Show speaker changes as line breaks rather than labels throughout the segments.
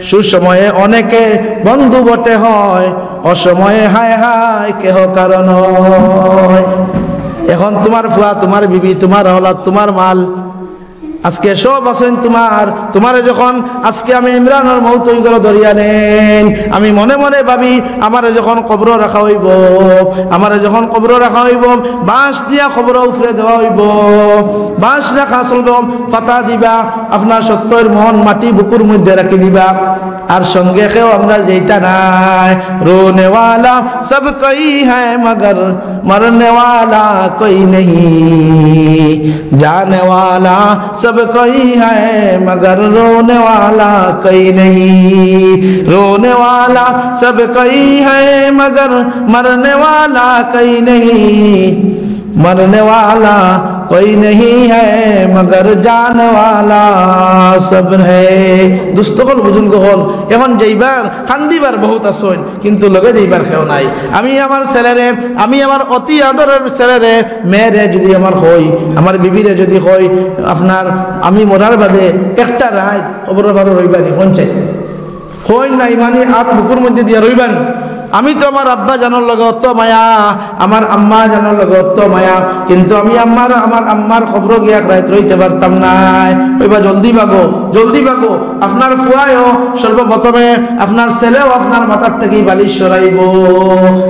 সুসময়ে অনেকে বন্ধু বটে হয়, অসময়ে হায় হায় কেহ কারণ হয়। এখন তোমার ফুয়া, তোমার বিবি, তোমার औलाद, তোমার মাল আজকে সব আছেন তোমারে যখন আজকে আমি ইমরানের মৌত হয়ে গেল দরিয়া নেন, আমি মনে মনে ভাবি আমারে যখন কবর রাখা হইব, আমারে যখন কবর রাখা হইব, বাঁশ দিয়া কবর উপরে দেওয়া হইব, বাঁশ রাখা চলব, পাতা দিবা, আপনার সত্যের মন মাটি বুকুর মধ্যে রাখি দিবা, আর সঙ্গে কেউ আমরা যেটা নাই। রোনে ওয়ালা সব কই হ্যায় মগর মরনে ওয়ালা কোই नहीं, जाने वाला सब कोई है मगर रोने वाला कोई नहीं, रोने वाला सब कोई है मगर मरने वाला कोई नहीं, मरने वाला कोई नहीं है मगर जाने वाला सब है। দুস্থকল বুজুর্গ হল এখন যাইবার কান্দিবার বহুত আসন, কিন্তু লগে যাইবার কেউ নাই। আমি আমার ছেলেরে, আমি আমার অতি আদরের ছেলেরে, মেয়েরে যদি আমার হই, আমার বিবিরে যদি হই, আপনার আমি মরার বাদে একটা রাত কবর বারো রইবানি কোন চাই হই নাই, মানে হাত বুকুর মধ্যে দিয়া রইবান। আমি তো আমার আব্বা জানার লগে অত মায়া, আমার আম্মা জানার লগে অত মায়া, কিন্তু আমি আমার আম্মার খবর গিয়া রাত রইতে পারতাম নাই। কইবা জলদি ভাগো, জলদি ভাগো। আপনার ফুয়ায়ও সর্বপ্রথমে আপনার ছেলেও আপনার মাথার থেকে বালিশ সরাইব,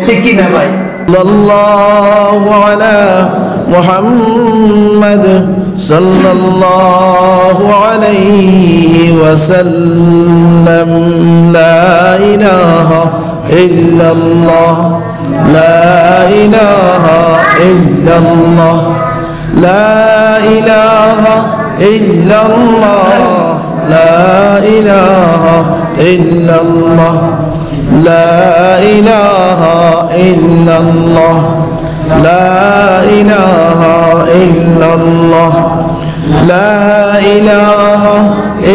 ঠিক কি না ভাই? সাল্লাল্লাহু আলা মুহাম্মদ সাল্লাল্লাহু আলাইহি ওয়াসাল্লাম। লা ইলাহা ইল্লাল্লাহ, লা ইলাহা ইল্লাল্লাহ, লা ইলাহা ইল্লাল্লাহ, লা ইলাহা ইল্লাল্লাহ, লা ইলাহা ইল্লাল্লাহ, লা ইলাহা ইল্লাল্লাহ, লা ইলাহা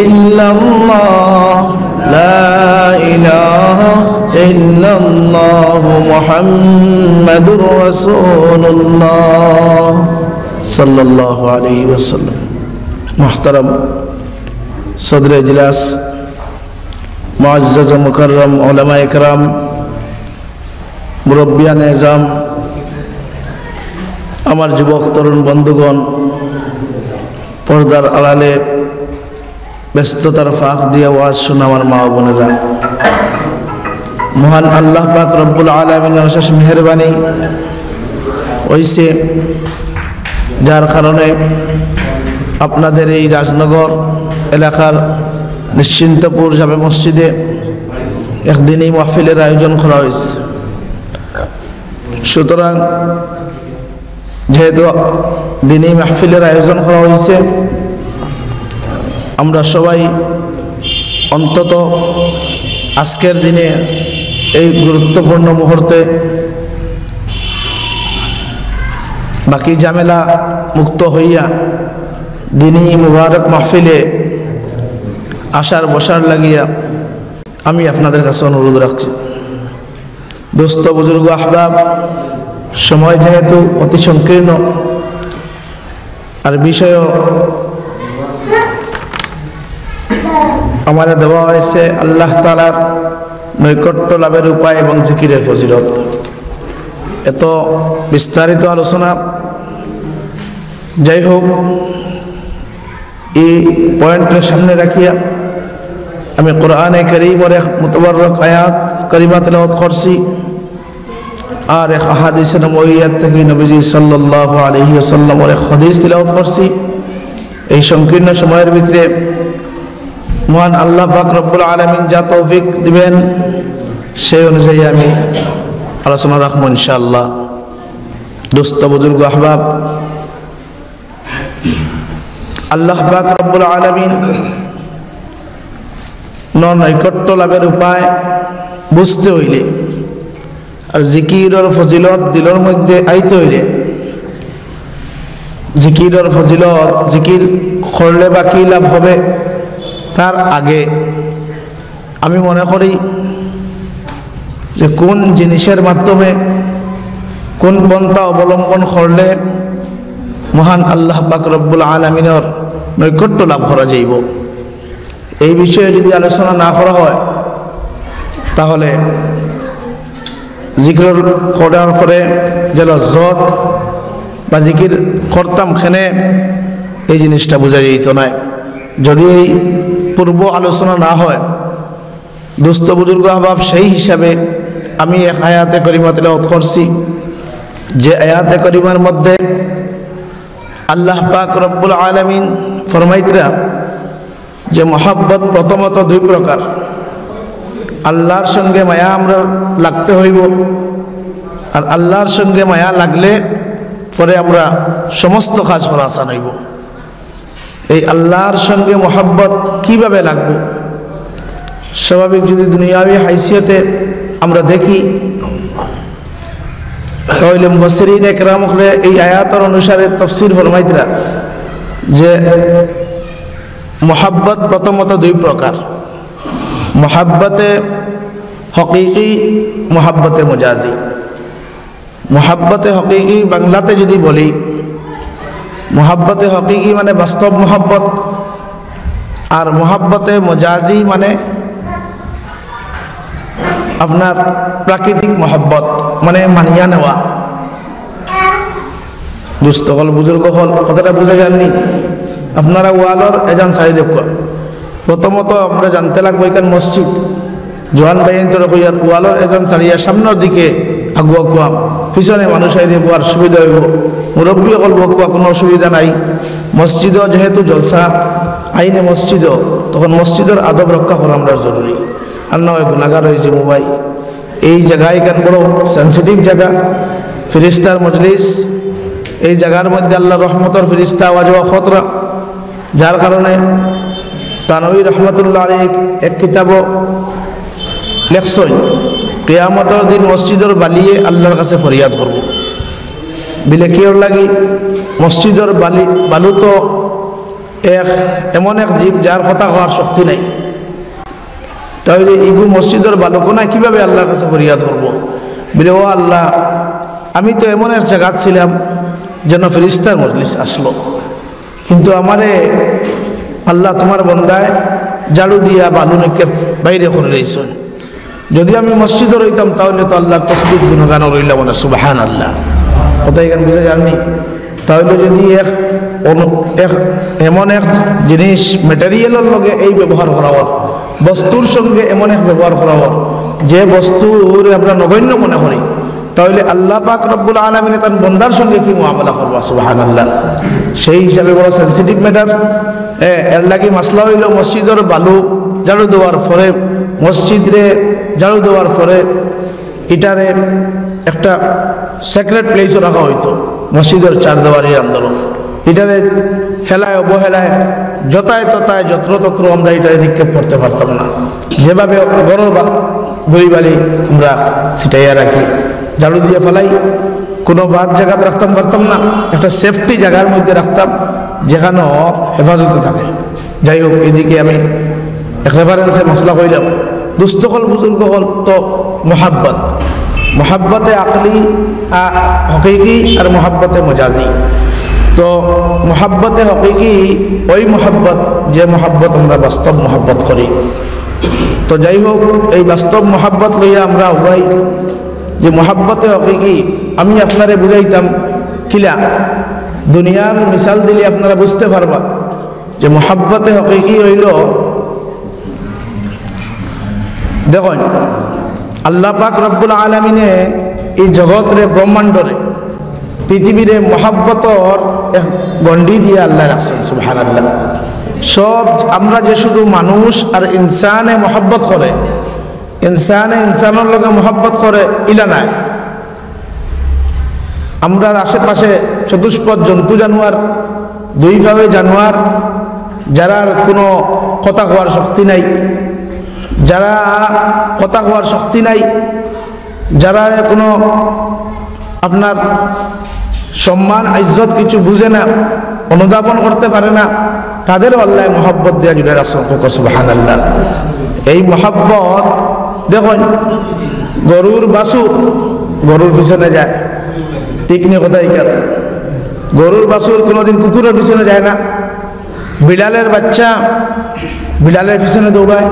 ইল্লাল্লাহ, লা ইলাহা ইল্লাল্লাহ মুহাম্মাদুর রাসূলুল্লাহ সাল্লাল্লাহু আলাইহি ওয়াসাল্লাম। মুহতারাম সদরে ইজলাস, মুআজ্জাজ ও মুকাররম উলামায়ে কেরাম, মুরব্বিয়ানে এজাম, আমার যুবক তরুণ বন্ধুগণ, পর্দার আড়ালে ব্যস্ততার ফাঁক দিয়ে ওয়াজ শোনা আমার মা বোনেরা, মহান আল্লাহ পাক রব্বুল আলামিনের অশেষ মেহেরবানি হইছে, যার কারণে আপনাদের এই রাজনগর এলাকার নিশ্চিন্তপুর জামে মসজিদে একদিনই মাহফিলের আয়োজন করা হয়েছে। সুতরাং যেহেতু দিনই মাহফিলের আয়োজন করা হয়েছে, আমরা সবাই অন্তত আজকের দিনে এই গুরুত্বপূর্ণ মুহূর্তে বাকি ঝামেলা মুক্ত হইয়া দিনই মুবারক মাহফিলে আসার বসার লাগিয়া আমি আপনাদের কাছে অনুরোধ রাখছি। দোস্ত বুজুর্গ আহবাব, সময় যেহেতু অতি সংকীর্ণ, আর বিষয়ও আমাদের দেওয়া হয়েছে আল্লাহ তাআলার নৈকট্য লাভের উপায় এবং জিকিরের ফজিলত। এত বিস্তারিত আলোচনা, যাই হোক, এই পয়েন্টের সামনে রাখিয়া আমি কোরআনে কারীমের এক মুতাবারক আয়াত কারিমা তেলাওয়াত করছি, আর এক হাদিসে নবওয়িয়াত থেকে নবীজি সাল্লাল্লাহু আলাইহি ওয়াসাল্লামের এক হাদিস তেলাওয়াত করছি। এই সংকীর্ণ সময়ের ভিতরে মহান আল্লাহ পাক রব্বুল আলামিন যা তৌফিক দিবেন সেই অনুযায়ী আমি আলোচনা রাখবো ইনশাআল্লাহ। দোস্ত বুজুর্গ আহবাব, আল্লাহ পাক রব্বুল আলামিন নৈকট্য লাভের উপায় বুঝতে হইলে আর জিকিরের ফজিলত দিলের মধ্যে আইতে হইলে, জিকিরের ফজিলত, জিকির করলে বা কি লাভ হবে তার আগে আমি মনে করি যে কোন জিনিসের মাধ্যমে কোন পন্থা অবলম্বন করলে মহান আল্লাহ পাক রব্বুল আলামিনের নৈকট্য লাভ করা যাইব, এই বিষয়ে যদি আলোচনা না করা হয় তাহলে জিকির করার পরে যে লজ্জত বা জিকির করতাম খেনে এই জিনিসটা বোঝা যেত না। যদি এই পূর্ব আলোচনা না হয় দুস্থ বুজুর্গ আহবাব, সেই হিসাবে আমি এক আয়াতে করিমা তেলাওয়াত করছি, যে আয়াতে করিমার মধ্যে আল্লাহ পাক রব্বুল আলামিন ফরমাইতরা যে মহাব্বত প্রথমত দুই প্রকার। আল্লাহর সঙ্গে মায়া আমরা লাগতে হইব, আর আল্লাহর সঙ্গে মায়া লাগলে পরে আমরা সমস্ত কাজ করা আসান হইব। এই আল্লাহর সঙ্গে মহাব্বত কিভাবে লাগবে? স্বাভাবিক যদি দুনিয়াবি হাইসিয়তে আমরা দেখি তাহলে মুফাসসিরিন একরাম হলে এই আয়াতের অনুসারে তাফসীর ফরমাইতরা যে মহাব্বত প্রথমত দুই প্রকার, মহাব্বতে হকিকি, মহাব্বতে মজাজি। মহাব্বতে হকিকি বাংলাতে যদি বলি, মহাব্বতে হকিকি মানে বাস্তব মহাব্বত, আর মহাব্বতে মজাজি মানে আপনার প্রাকৃতিক মহাব্বত, মানে মানিয়া নেওয়া। দুস্থ হল বুজুর্গ হল, কথাটা বুঝে যাননি? আপনারা ওয়ালর এজান সারি দেখ। প্রথমত আমরা জানতে লাগবো এখান মসজিদ জোয়ান বাইন তোর কইয়ার ওয়ালর এজান সারিয়া সামনের দিকে আগুয়া কুয়াম, পিছনে মানুষ আইলে বোয়ার সুবিধা হইব, মুরব্বী অকল বকুয়া কোনো অসুবিধা নাই। মসজিদও যেহেতু জলসা আইনে মসজিদও, তখন মসজিদের আদব রক্ষা করা আমরা জরুরি। আর নয় গুণাগার হয়েছে মোবাইল এই জায়গায় এখান বড় সেন্সিটিভ জায়গা, ফিরিস্তার মজলিস, এই জায়গার মধ্যে আল্লাহ রহমতর ফিরিস্তা আওয়াজ হওয়া খতরা, যার কারণে তানবী রহমতুল্লাহ আলাইহি এক কিতাবও লেখছেন কিয়ামতের দিন মসজিদের বালিয়ে আল্লাহর কাছে ফরিয়াদ করব। বিলে কিয়র লাগি? মসজিদের বালু তো এমন এক জীব যার কথা হওয়ার শক্তি নাই, তাহলে ইগু মসজিদের বালুকোনায় কিভাবে আল্লাহর কাছে ফরিয়াদ করব? বলে ও আল্লাহ, আমি তো এমন এক জায়গা ছিলাম যেন ফেরেশতার মজলিস আসলো, কিন্তু আমারে আল্লাহ তোমার বন্দায় ঝাড়ু দিয়া বালু নিকে বাইরে করে রয়েছেন। যদি আমি মসজিদে রইতাম তাহলে তো আল্লাহর তসবিহ গুণগান রইলাম না, সুবহানাল্লাহ। কথা এখানে বুঝে যাননি? তাহলে যদি এমন এক জিনিস ম্যাটেরিয়ালের লগে এই ব্যবহার করা হয়, বস্তুর সঙ্গে এমন এক ব্যবহার করা হয় যে বস্তুর আমরা নগণ্য মনে করি, তাহলে আল্লাহ পাক রব্বুল আলামিন তার বন্দার সঙ্গে কি মুআমালা করবা, সুবহানাল্লাহ। সেই হিসাবে বড় সেন্সিটিভ ম্যাটার। এর লাগি মাসলা হইল মসজিদের বালু ঝাড়ু দেওয়ার পরে, মসজিদে ঝাড়ু দেওয়ার পরে এটারে একটা সেক্রেট প্লেসও রাখা হইতো, মসজিদের চার দেওয়ারি আন্দোলন। এটারে হেলায় অবহেলায় যতায় ততায় যত্রতত্র আমরা এটারে নিক্ষেপ করতে পারতাম না। যেভাবে বড় দই বালি আমরা ছিটাইয়া রাখি, ঝাড়ু দিয়ে ফেলাই, কোনো বাদ জায়গাতে রাখতাম পারতাম না, একটা সেফটি জায়গার মধ্যে রাখতাম যেখানে হেফাজতে থাকে। যাই হোক, এদিকে আমি এক রেফারেন্সে মশলা কইলাম, দুস্থ হল বুজুর্গ হল তো মোহাব্বত, মোহাব্বতে আকলি হকিকি আর মোহাব্বতে মজাজি। তো মোহাব্বতে হকিকি ওই মোহাব্বত যে মোহাব্বত আমরা বাস্তব মোহাব্বত করি। তো যাই হোক, এই বাস্তব মোহাব্বত লইয়া আমরা উগাই যে মোহাব্বতে হকিকি আমি আপনারে বুঝাইতাম কিলা, দুনিয়ার মিসাল দিলে আপনারা বুঝতে পারবা যে মোহাব্বতে হকিকি হইল, দেখুন আল্লাহ পাক রব্বুল আলামিনে এই জগৎরে ব্রহ্মাণ্ডরে পৃথিবীরে মহাব্বতর এক গণ্ডি দিয়ে আল্লাহ রাখছেন, সুবহানাল্লাহ। সব আমরা যে শুধু মানুষ আর ইনসানে মহাব্বত করে, ইনসানে ইনসানের লগে মহাব্বত করে ইলা নাই। আমরা আশেপাশে চতুষ্পদ জন্তু জানোয়ার, দুইভাবে জানোয়ার, যারা কোনো কথা হওয়ার শক্তি নাই, যারা কথা হওয়ার শক্তি নাই, যারা কোনো আপনার সম্মান ইজ্জত কিছু বুঝে না, অনুধাবন করতে পারে না, তাদের আল্লাহ মহাব্বত দেওয়া জুড়ে রাখছেন, সুবহানাল্লাহ। এই মহাব্বত দেখুন, গরুর বাছুর গরুর পিছনে যায়, ঠিক নেই কথা? গরুর বাছুর কোনোদিন কুকুরের পিছনে যায় না, বিড়ালের বাচ্চা বিড়ালের পিছনে দৌড়ায়,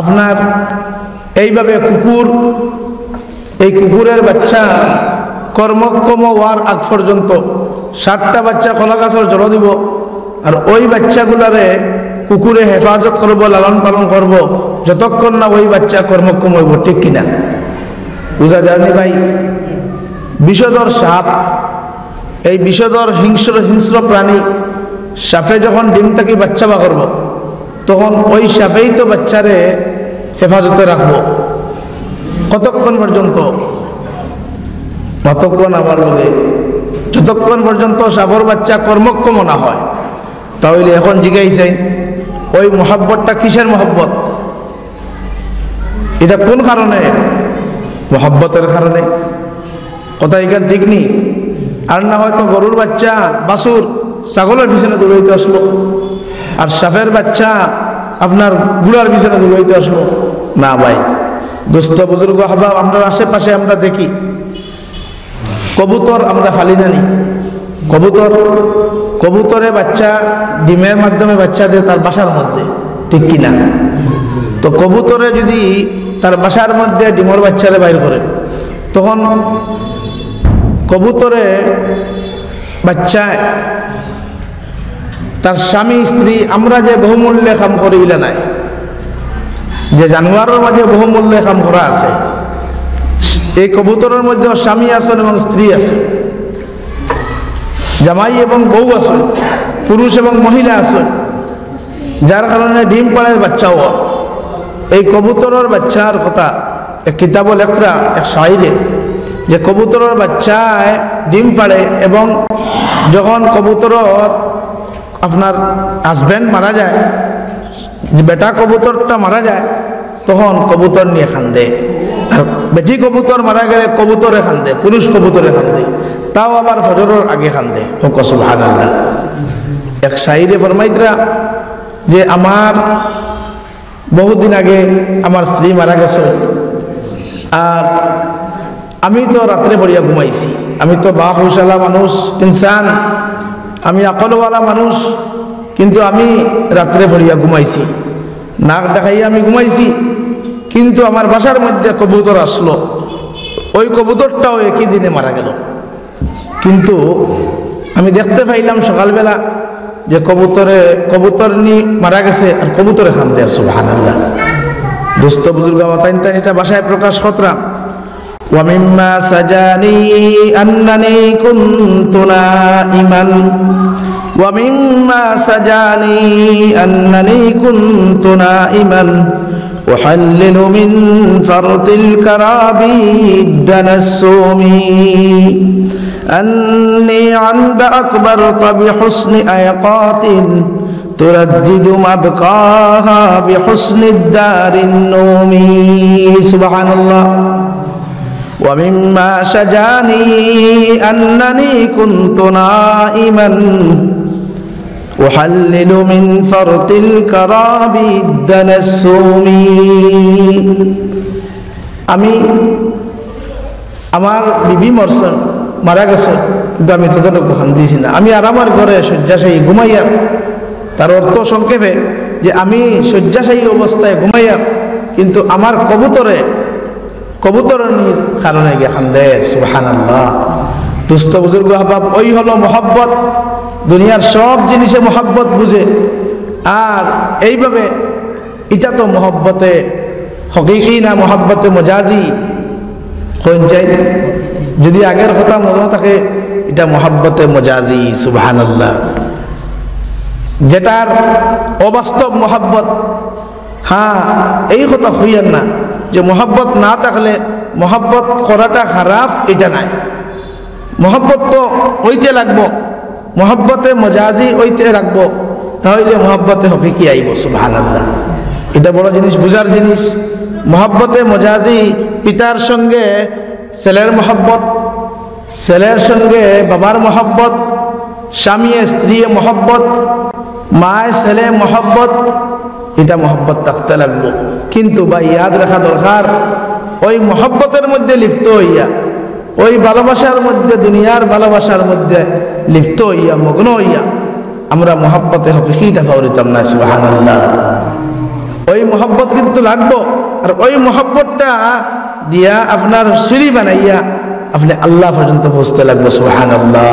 আপনার এইভাবে কুকুর, এই কুকুরের বাচ্চা কর্মক্ষম হওয়ার আগ পর্যন্ত 60টা বাচ্চা কলা গাছের জল দিব, আর ওই বাচ্চাগুলারে কুকুরে হেফাজত করব, লালন পালন করব যতক্ষণ না ওই বাচ্চা কর্মক্ষম হইব। ঠিক কিনা? বুঝা যায়নি ভাই? বিষধর সাপ, এই বিষধর হিংস্র প্রাণী, সাপে যখন ডিম থেকে বাচ্চা বা করব, তখন ওই সাপেই তো বাচ্চারে হেফাজতে রাখবো কতক্ষণ পর্যন্ত? কতক্ষণ আমার লগে, যতক্ষণ পর্যন্ত সাপর বাচ্চা কর্মক্ষম না হয়। তাহলে এখন জিজ্ঞাসা, ওই মহব্বতটা কিসের মহব্বত? এটা কোন কারণে? মহব্বতের কারণে। কথা এখান ঠিক নেই। আর না হয়তো গরুর বাচ্চা বাছুর ছাগলের পিছনে দৌড়াইতে আসলো, আর সাপের বাচ্চা আপনার গুড়ার পিছনে দৌড়াইতে আসলো। না ভাই, দোস্ত বুজুর্গ আহবাব, আমরা আশেপাশে আমরা দেখি কবুতর আমরা ফালি জানি, কবুতরে বাচ্চা ডিমের মাধ্যমে বাচ্চা দেয় তার বাসার মধ্যে। ঠিক কিনা? তো কবুতরে যদি তার বাসার মধ্যে ডিমের বাচ্চারে বাইর করে, তখন কবুতরে বাচ্চায় তার স্বামী স্ত্রী, আমরা যে বহুমূল্যে কাম করি ইলা নাই, যে জানোয়ারের মাঝে বহুমূল্যে কাম করা আছে, এই কবুতরের মধ্যে স্বামী আছেন এবং স্ত্রী আছে, জামাই এবং বউ আছেন, পুরুষ এবং মহিলা আছেন, যার কারণে ডিম পাড়ার বাচ্চাও। এই কবুতরের বাচ্চার কথা এক কিতাব লেখরা এক শায়রে, যে কবুতরের বাচ্চায় ডিম পাড়ে এবং যখন কবুতরের আপনার হাজব্যান্ড মারা যায়, যে বেটা কবুতরটা মারা যায়, তখন কবুতর নিয়ে কান্দে। আর বেটি কবুতর মারা গেলে কবুতরে কান্দে, পুরুষ কবুতরে কান্দে, তাও আবার ফজরের আগে কান্দে। সুবহানাল্লাহ। এক শায়রে ফরমাইতরা যে আমার বহুদিন আগে আমার স্ত্রী মারা গেছে, আর আমি তো রাত্রে পড়িয়া ঘুমাইছি, আমি তো বাহুশালা মানুষ, ইনসান, আমি আকলওয়ালা মানুষ, কিন্তু আমি রাত্রে পড়িয়া ঘুমাইছি, নাক দেখাইয়া আমি ঘুমাইছি, কিন্তু আমার বাসার মধ্যে কবুতর আসলো, ওই কবুতরটাও একই দিনে মারা গেল। কিন্তু আমি দেখতে পাইলাম সকালবেলা যে কবুতর নি মারা গেছে, আর কবুতরে খান্দে। আর সুবহানাল্লাহ। দোস্ত বুজুর্গ তাইন এটা বাসায় প্রকাশ কতরা। ومما سجاني أنني كنت نائما ومما سجاني أنني كنت نائما أحلل من فرط الكرابيد النسومي أني عند أكبرت بحسن أيقاط تردد مبقاها بحسن الدار النومي. سبحان الله. ومما شجاني أنني كنت نائما أحلل من فرط الكرابيد النسومي. আমি আমার বিবি মরছেন, মারা গেছে, কিন্তু আমি ততটুকু হান দিয়েছি না। আমি আর আমার ঘরে শয্যাশায়ী ঘুমাইয়া, তার অর্থ সংক্ষেপে যে আমি শয্যাশায়ী অবস্থায় ঘুমাইয়া, কিন্তু আমার কবুতরনির কারণে গিয়ে খান্দে। সুবহানাল্লাহ। দুস্থ বুজুর্গ আহবাব, ওই হলো মহব্বত। দুনিয়ার সব জিনিসে মহব্বত বুঝে, আর এইভাবে এটা তো মহব্বতে হকিকি না মহব্বতে মজাজি কোন চাই? যদি আগের কথা মনে থাকে, এটা মহব্বতে মজাজি। সুবহানাল্লাহ। যেটার অবাস্তব মহব্বত, হ্যাঁ এই কথা হইয়ান না যে মহব্বত না থাকলে মহব্বত করাটা খারাপ, এটা নাই। মহব্বত তো ওইতে লাগবো, মহব্বতে মজাজি ওইতে রাখবো, তাহলে মহব্বতে হকিকি আইব। সুবহানাল্লাহ। এটা বড় জিনিস, বুঝার জিনিস। মহব্বতে মজাজি পিতার সঙ্গে ছেলের মহব্বত, ছেলের সঙ্গে বাবার মহব্বত, স্বামী স্ত্রী মহব্বত, মায় ছেলে মহব্বত, এটা মহব্বত থাকতে লাগবো। কিন্তু ভাই ইয়াদ রাখা দরকার, ওই মহব্বতের মধ্যে লিপ্ত হইয়া, ওই ভালোবাসার মধ্যে, দুনিয়ার ভালোবাসার মধ্যে লিপ্ত হইয়া, মগ্ন হইয়া, আমরা মহব্বতে হকিকিটা পাওয়াইতাম না। সুবহানাল্লাহ। ওই মহব্বত কিন্তু লাগবো, আর ওই মহব্বতটা দিয়া আপনার সিঁড়ি বানাইয়া আপনি আল্লাহ পর্যন্ত পৌঁছতে লাগবে। সুবহানাল্লাহ।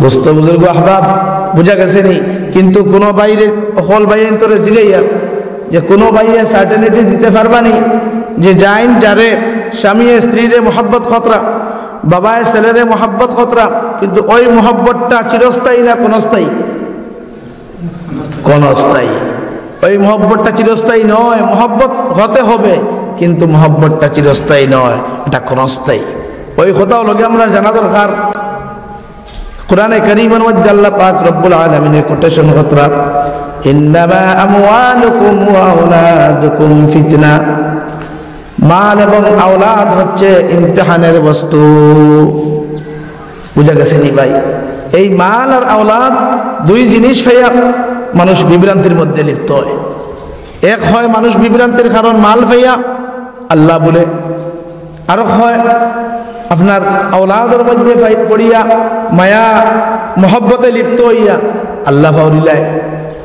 দোস্ত বুজুর্গ আহবাব, বুঝা গেছে নি? কিন্তু কোনো বাইরে হল বাইন তোরে জিগাইয়া যে কোনো বাইয়ে সার্টেনিটি দিতে পারবানি যে যাইন যারে স্বামী স্ত্রীরে মহব্বত খতরা, বাবায় ছেলেরে মহব্বত খতরা, কিন্তু ওই মহব্বতটা চিরস্থায়ী না কোনস্থায়ী? কোনস্থায়ী। ওই মহব্বতটা চিরস্থায়ী নয়। মহব্বত হতে হবে, কিন্তু মহব্বতটা চিরস্থায়ী নয়, এটা কোনস্থায়ী। ওই কথাও লগে আমরা জানা দরকার। কুরআনে কারীমের মধ্যে আল্লাহ পাক রব্বুল আলামিনের কোটেশন খতরা, ইন্নামা আমওয়ালুকুম ওয়া আওলাদুকুম ফিতনা। মাল এবং আওলাদ হচ্ছে ইমতিহানের বস্তু। বুঝা গেছে নি ভাই? এই মাল আর আওলাদ দুই জিনিস হইয়া মানুষ বিভ্রান্তির মধ্যে লিপ্ত হয়। এক হয় মানুষ বিভ্রান্তির কারণ মাল পাইয়া আল্লাহ বলে, আর হয় আপনার আওলাদের মধ্যে পড়িয়া মায়া মহব্বতে লিপ্ত হইয়া আল্লাহ ফাউরিলায়।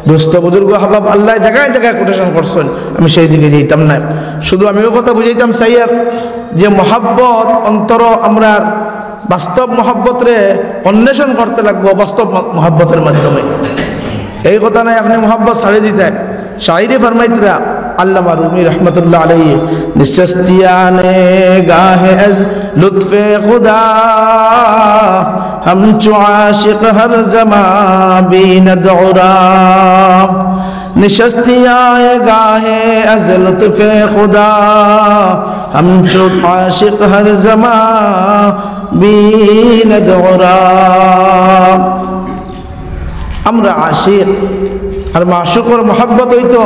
দোস্ত বুজুর্গ হাবাব, আল্লাহ জায়গায় জায়গায় কোটেশন করছেন, আমি সেই দিকে যেতাম না। শুধু আমি ও কথা বুঝাইতাম চাইয়ার যে মহব্বত অন্তর আমরা বাস্তব মহব্বতরে অন্বেষণ করতে লাগবো বাস্তব মহব্বতের মাধ্যমে। এই কথা নাই আপনি মহব্বত ছাড়ে দিতে। শায়রি ফরমাইতরা আল্লামা রুমি রহমতুল্লাহ আলাইহি, নিশ্চস্তিয়ানে গাহে আজ লুৎফে খুদা हम चो आशिक हर ज़मा बीनद उरा। निशस्तियाए गाहे अज़ लुत्फ़े खुदा हम चो आशिक हर ज़मा बीनद उरा। আমরা আশিক আর মাশুকর মহব্বত হইতো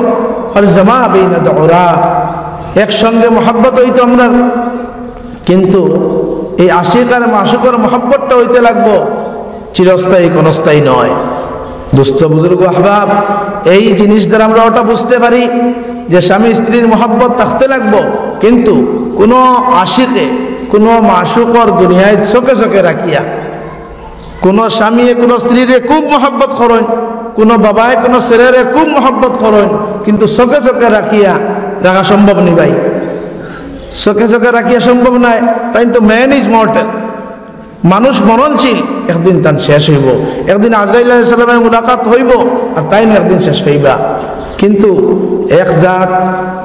হর জমা বিনদ উরা, একসঙ্গে মহব্বত হইতো আমরা। কিন্তু এই আশিক আর মাশুকর মহব্বতটা হইতে লাগবো, চিরস্থায়ী কোনস্থায়ী নয়। দুস্থ বুজুর্গ আহবাব, এই জিনিস দ্বারা আমরা ওটা বুঝতে পারি যে স্বামী স্ত্রীর মহব্বত থাকতে লাগবো, কিন্তু কোনো আশিকে কোনো মাশুকর দুনিয়ায় চোখে চোখে রাখিয়া, কোনো স্বামী কোনো স্ত্রীরে খুব মহব্বত করেন, কোনো বাবায় কোনো ছেলেরে খুব মহব্বত করেন, কিন্তু চোখে চোখে রাখিয়া রাখা সম্ভব নেই ভাই। চোখে চোখে রাখিয়া সম্ভব নয়। তাই তো ম্যান ইজ মর্টাল, মানুষ মরণশীল, একদিন তার শেষ হইব, একদিন আজরাইল আলাইহিস সালামের মুলাকাত হইব, আর তাই না একদিন শেষ হইবা। কিন্তু এক জাত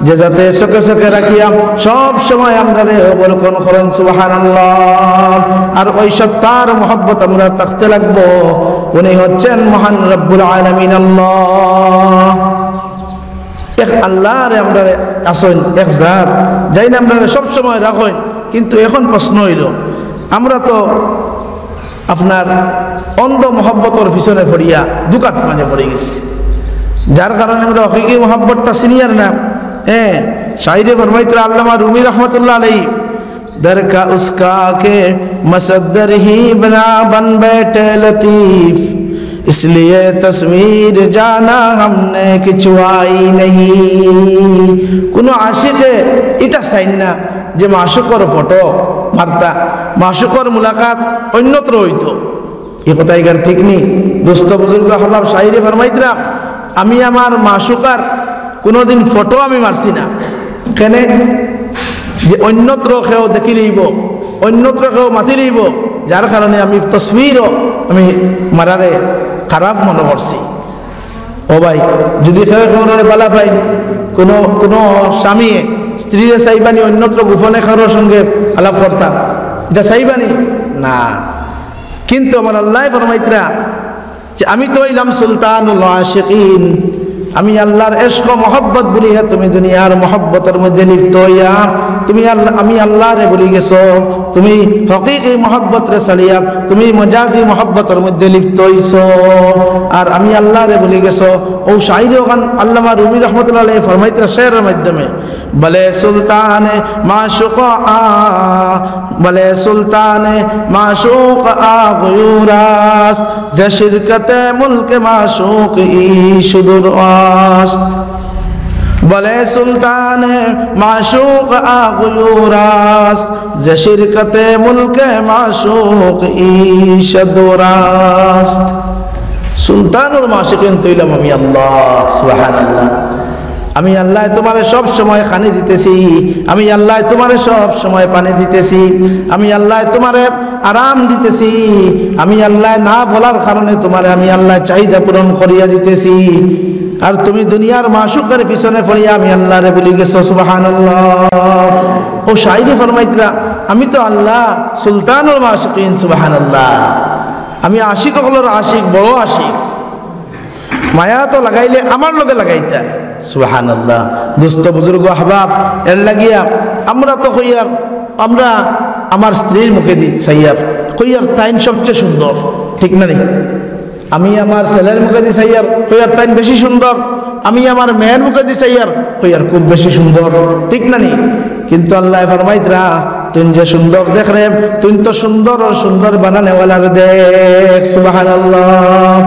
যে জাতে চোখে চোখে রাখিয়া সব সময় আমরা অবলোকন করেন, সুবহানাল্লাহ, আর ওই সত্তার মহব্বত আমরা থাকতে লাগবো। উনি হচ্ছেন মহান রব্বুল আলামিন আল্লাহ। এক আল্লাহরে আমরা আসেন, এক জাত যাই না আমরা সবসময় রাখেন। কিন্তু এখন প্রশ্ন হইল, আমরা তো আপনার অন্ধ মহব্বতর পিছনে পড়িয়া দুকাত মাঝে পড়ে গেছি, যার কারণে আমরা হকিকি মহব্বতটা সিনিয়র না। হ্যাঁ, শায়রে ফরমাইতে আল্লামা রুমি রহমতুল্লাহ আলাইহি, दर का उसका के मसद्दर ही बना बन बैठे लतीफ, इसलिए तस्वीर जाना हमने किचवाई नहीं। কোনো আশিকে এটা চাই না যে মাশুকর ফটো মারতা, মাশুকর মুলাকাত অন্যত্র হইতো। এই কথা এখানে ঠিক নেই। দোস্ত বুজুর্গ আহবাব, শায়রে ফরমাইতরা, আমি আমার মাশুকার কোনোদিন ফটো আমি মারছি না। কেন? যে অন্যত্র কেউ দেখি লইব, অন্যত্র কেউ মাতি লইব, যার কারণে আমি তসবিরও আমি মারারে খারাপ মনে করছি। ও ভাই, যদি কেউ কারোর বালা পাই, কোনো কোনো স্বামী স্ত্রীরে চাইবানি অন্যত্র গোপনে কারোর সঙ্গে আলাপ করতা, এটা চাইবানি না। কিন্তু আমার আল্লাহ ফরমাইতরা যে আমি তো হইলাম সুলতানুল আশিকিন, আমি আল্লাহর ইশক মহব্বত বলিয়া তুমি দুনিয়ার মহব্বতের মধ্যে লিপ্ত হইয়া তুমি আমি আল্লাহরে বলি গেছো, তুমি হকিকি মহব্বত রে ছাড়িয়া তুমি মজাজি মহব্বতের মধ্যে লিপ্ত হইছো, আর আমি আল্লাহরে বলি গেছো। ও শায়রে ওখান আল্লামা রুমি রহমতুল্লাহ আলাইহি ফরমাইতরা শেরের মাধ্যমে, বলে সুলতানে মাশুক আ, বলে সুলতানে মাশুক আ গুয়ুরাস, যে শিরকতে মুলক মাশুক ই সুদূর আস্ত। বলে সুলতানে মাশুক আ গুয়ুরাস, যে শিরকতে মুলক মাশুক ই সুদূর আস্ত। সুলতানুল মাশিকিন তৈলাম আমি আল্লাহ, সুবহানাল্লাহ। আমি আল্লাহ তোমারে সব সময় খানি দিতেছি, আমি আল্লাহ তোমারে সব সময় পানি দিতেছি, আমি আল্লাহ তোমারে আরাম দিতেছি, আমি আল্লাহ না বলার কারণে তোমারে আমি আল্লাহ চাহিদা পূরণ করিয়া দিতেছি। আর তুমি দুনিয়ার মাশুকের পিছনে পড়িয়া আমি আল্লাহরে বলি গেছো, সুবহানাল্লাহ। ও শায়রি ফরমাইতরা, আমি তো আল্লাহ সুলতানুল মাশিকিন, সুবহানাল্লাহ। আমি আশিক হলোর আশিক, বড় আশিক। মায়া তো লাগাইলে আমার লগে লাগাইতা, সুবহানাল্লাহ। দোস্ত বুজুর্গ আহবাব, এর লাগিয়া আমরা তো কইয়ার, আমরা আমার স্ত্রীর মুখে দিই সাইয়ার কইয়ার তাইন সবচেয়ে সুন্দর, ঠিক না নি? আমি আমার ছেলের মুখে দিই সাইয়ার কইয়ার তাইন বেশি সুন্দর, আমি আমার মেয়ের মুখে দিই সাইয়ার কইয়ার খুব বেশি সুন্দর, ঠিক না নি? কিন্তু আল্লাহ ফরমাইতরা, তুই যে সুন্দর দেখ রে, তুই তো সুন্দর আর সুন্দর বানানেওয়ালার দেখ, সুবহানাল্লাহ।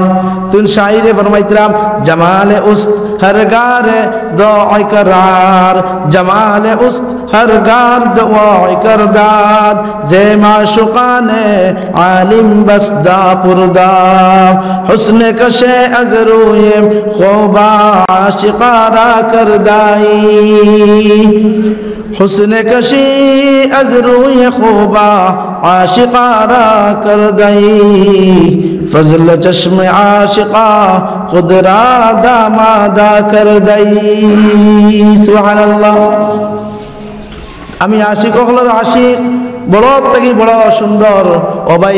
তুই শায়রে ফরমাইতরাম, জামালে উস্ত হর গারে দোয় करार, জামালে উস্ত হর গার দোয় करदाद, जे माशुकाने आलिम बसदा पुरदा, हुस्न कशे अजरूए खूबा आशिकारा करदाई, हुस्न कशी अजरूए खूबा आशिकारा करदाई, फजल चश्म आशिका कुदरा दामादा करदाई, सुबहानाल्लाह। আমি আশিক হলার আশিক, বড় থেকে বড় সুন্দর। ও ভাই,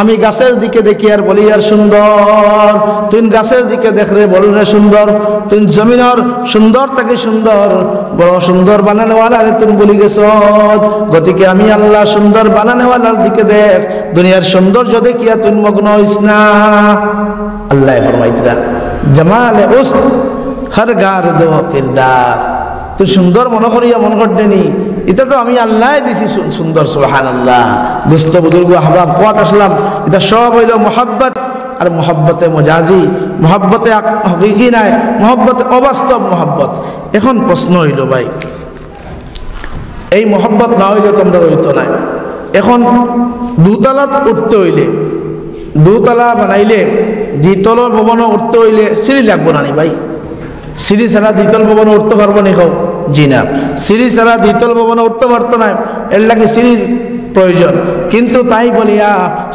আমি গাছের দিকে দেখি আর বলি আর সুন্দর, তুই গাছের দিকে দেখরে বল রে সুন্দর, তুই জমিনের সুন্দর থেকে সুন্দর, বড় সুন্দর বানানোওয়ালারে তুমি বলি গেছ। গতিকে আমি আল্লাহ সুন্দর বানানোওয়ালার দিকে দেখ, দুনিয়ার সৌন্দর্য দেখিয়া তুই মগ্ন হইস না। আল্লাহ ফরমাইতরা, জামালে উস্ত হর গার দো কিরদার, তুই সুন্দর মনে করিয়া মন করতেনি, এটা তো আমি আল্লাহ দিছি সুন্দর, সুবহানাল্লাহ। দুস্থ বুজুর্গ আহবাব কোয়াত আসলাম, এটা সব হইল মোহাব্বত। আর মোহাব্বতে মজাজি, মোহাব্বতে হকিকি নাই, মোহাব্বতে অবাস্তব মোহাব্বত। এখন প্রশ্ন হইল ভাই, এই মোহাব্বত না হইলে তোমরা রইতো না। এখন দুতলাত উঠতে হইলে, দুতলা বানাইলে দ্বিতলের ভবনও উঠতে হইলে সিঁড়ি লাগবো না নি ভাই? সিঁড়ি ছাড়া দ্বিতল ভবনে উঠতে পারবো নি? খাও জি না, সিঁড়ি ছাড়া দ্বিতল ভবনে উঠতে পারতো না, এর লাগে সিঁড়ির প্রয়োজন। কিন্তু তাই বলিয়া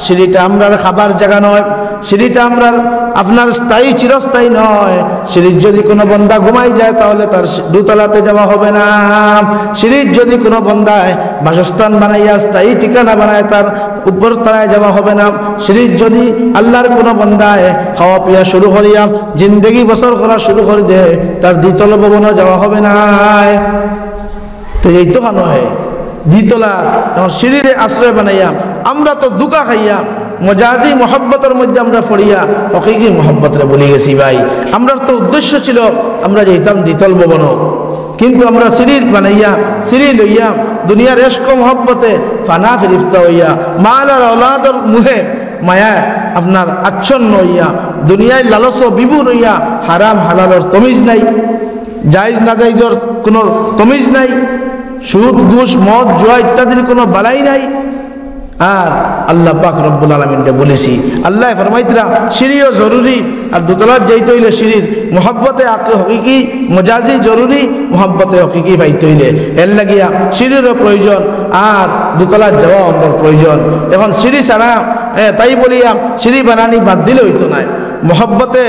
সিঁড়িটা আমরার খাবার জায়গা নয়, সিঁড়িটা আমরার আপনার স্থায়ী চিরস্থায়ী নয়। সিঁড়ির যদি কোনো বন্দা ঘুমাই যায় তাহলে তার দুতলাতে যাওয়া হবে না। সিঁড়ির যদি কোনো বন্দায় বাসস্থান বানাইয়া স্থায়ী ঠিকানা বানায় তার উপর তলায় যাওয়া হবে না। সিঁড়ির যদি আল্লাহর কোনো বন্দায় খাওয়া পিয়া শুরু করিয়া জিন্দেগি বছর করা শুরু করে দে, তার দ্বিতল ভবনে যাওয়া হবে না। তো এই তো কেন হয় দ্বিতলা সিঁড়ির আশ্রয় বানাইয়া আমরা তো দুকা খাইয়া মজাজি মোহাব্বতের মধ্যে আমরা পড়িয়া হকিকি মোহাব্বতরে বলি গেছি ভাই। আমরা তো উদ্দেশ্য ছিল আমরা যেতাম দ্বিতল ভবন, কিন্তু আমরা সিঁড়ির বানাইয়া সিঁড়ি লইয়া দুনিয়ার এশক মোহব্বতে ফানা ফিরিফতা হইয়া মাল আর औलादর মুহে মায়া আপনার আচ্ছন্ন হইয়া দুনিয়ায় লালস বিভোর হইয়া হারাম হালালর তমিজ নাই, জায়েজ না জায়েজর কোনো তমিজ নাই, সুদ ঘুষ মদ জুয়া ইত্যাদির কোনো বালাই নাই। আর আল্লাহ পাক রব্বুল আলামিনকে বলেছি, আল্লাহ ফরমাইতরা সিঁড়িও জরুরি, আর দুতলার যাইতে হইলে সিঁড়ির মোহাব্বতে হকিকি মজাজি জরুরি, মোহাব্বতে হকিকি পাইতে হইলে এর লাগিয়া সিঁড়িরও প্রয়োজন, আর দুতলার যাওয়া আমার প্রয়োজন। এখন সিঁড়ি ছাড়া তাই বলিয়া সিঁড়ি বানানি বাদ দিলে হইতো না। মোহাব্বতে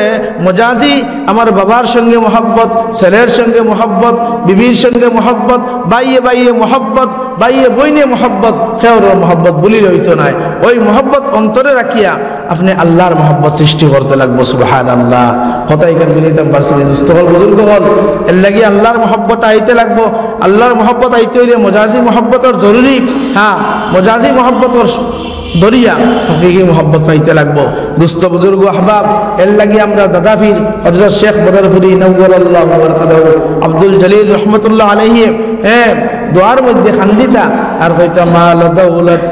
মজাজি আমার বাবার সঙ্গে মোহাব্বত, ছেলের সঙ্গে মোহাব্বত, বিবির সঙ্গে মোহাব্বত, বাইয়ে বাইয়ে মোহাব্বত, বাইয়ে বইনে মোহাব্বত, খেওর মোহাব্বত বলিলে হইতো না। ওই মোহাব্বত অন্তরে রাখিয়া আপনি আল্লাহর মোহাব্বত সৃষ্টি করতে লাগবো। সুবহানাল্লাহ। কথা এখানে বলিতাম পারছি দুস্থল বুজুর্গ হল, এর লাগি আল্লাহর মোহাব্বত আইতে লাগবো। আল্লাহর মোহাব্বত আইতে হইলে মজাজি মোহাব্বতর জরুরি। হ্যাঁ, মজাজি মোহাব্বতর দরিয়া হকিকি মোহাব্বত পাইতে লাগবো। দুস্থ বুজুর্গ আহবাব, এর লাগি আমরা দাদাফির হযরত শেখ বদরপুরি নওয়ারাল্লাহু বারাকাতুহু আব্দুল জলিল রহমতুল্লাহ আলাইহি দোয়ার মধ্যে খান্দিতা আর কইতা মাল দৌলত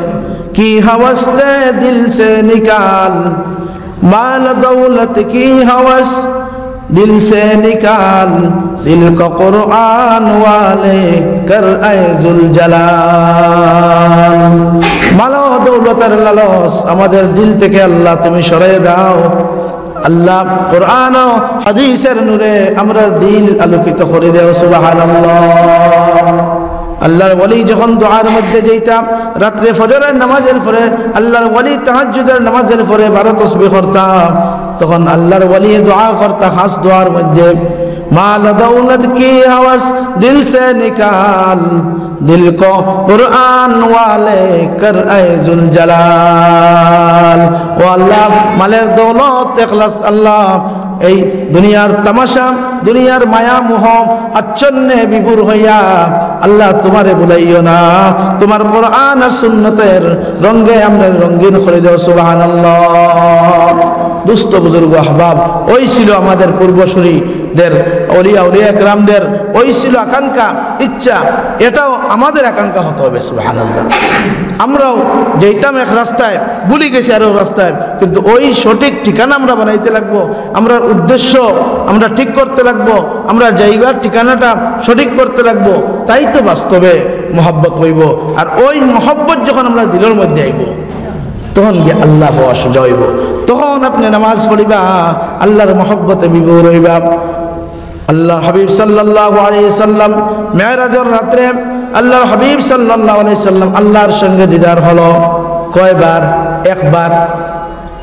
কি হওয়াস দিল সে নিকাল, মাল দৌলত কি হওয়াস दिल से निकाल, दिल को कुरान वाले कर ऐजुल जलाल। মাল দৌলতের লালস আমাদের দিল থেকে আল্লাহ তুমি সরাইয়া দাও। আল্লাহ কোরআন ও হাদিসের নূরে আমরা দিল আলোকিত করে দেও সুবহানাল্লাহ। আল্লাহর ওলি যখন দোয়ার মধ্যে যেতাম, রাত্রে ফজরের নামাজের পরে আল্লাহর ওলি তাহাজ্জুদের নামাজের পরে 12 তাসবিহ করতাম, তখন আল্লাহর ওলি দোয়া করতা খাস দোয়ার মধ্যে, মাল দৌলত কি হওয়াস দিল সে নিকাল, দিল কো কুরআন ওয়ালে কর আইজুল জালাল। ও আল্লাহ, মালের দৌলত ইখলাস আল্লাহ, এই দুনিয়ার তামাশা, দুনিয়ার মায়া মোহ আচ্ছন্নে বিভোর হইয়া আল্লাহ তোমারে ভুলাইও না, তোমার কোরআন আর সুন্নতের রঙে আমরা রঙিন করে দেও সুবহানাল্লাহ। দুস্থ বুজুর্গ আহবাব, ওই ছিল আমাদের পূর্বসূরিদের, আউলিয়া একরামদের ওই ছিল আকাঙ্ক্ষা, ইচ্ছা। এটাও আমাদের আকাঙ্ক্ষা হতে হবে সুবহানাল্লাহ। আমরাও যেতাম এক রাস্তায়, ভুলে গেছি আরো রাস্তায়, কিন্তু ওই সঠিক ঠিকানা আমরা বানাইতে লাগবো, আমরা উদ্দেশ্য আমরা ঠিক করতে লাগবো, আমরা জায়গার ঠিকানাটা সঠিক করতে লাগবো, তাই তো বাস্তবে মহব্বত হইব। আর ওই মহব্বত যখন আমরা দিলের মধ্যে আইব, তখন গিয়ে আল্লাহ পাওয়া সোজা হইব। তখন আপনি নামাজ পড়িবা, আল্লাহর মহব্বতে বিভোর হইবা। আল্লাহ হাবিব সাল্লাল্লাহু আলাইহি সাল্লাম মেরাজের রাত্রে আল্লাহর হাবিব সাল্লাল্লাহু আলাইহি সাল্লাম আল্লাহর সঙ্গে দিদার হলো কয়বার? একবার।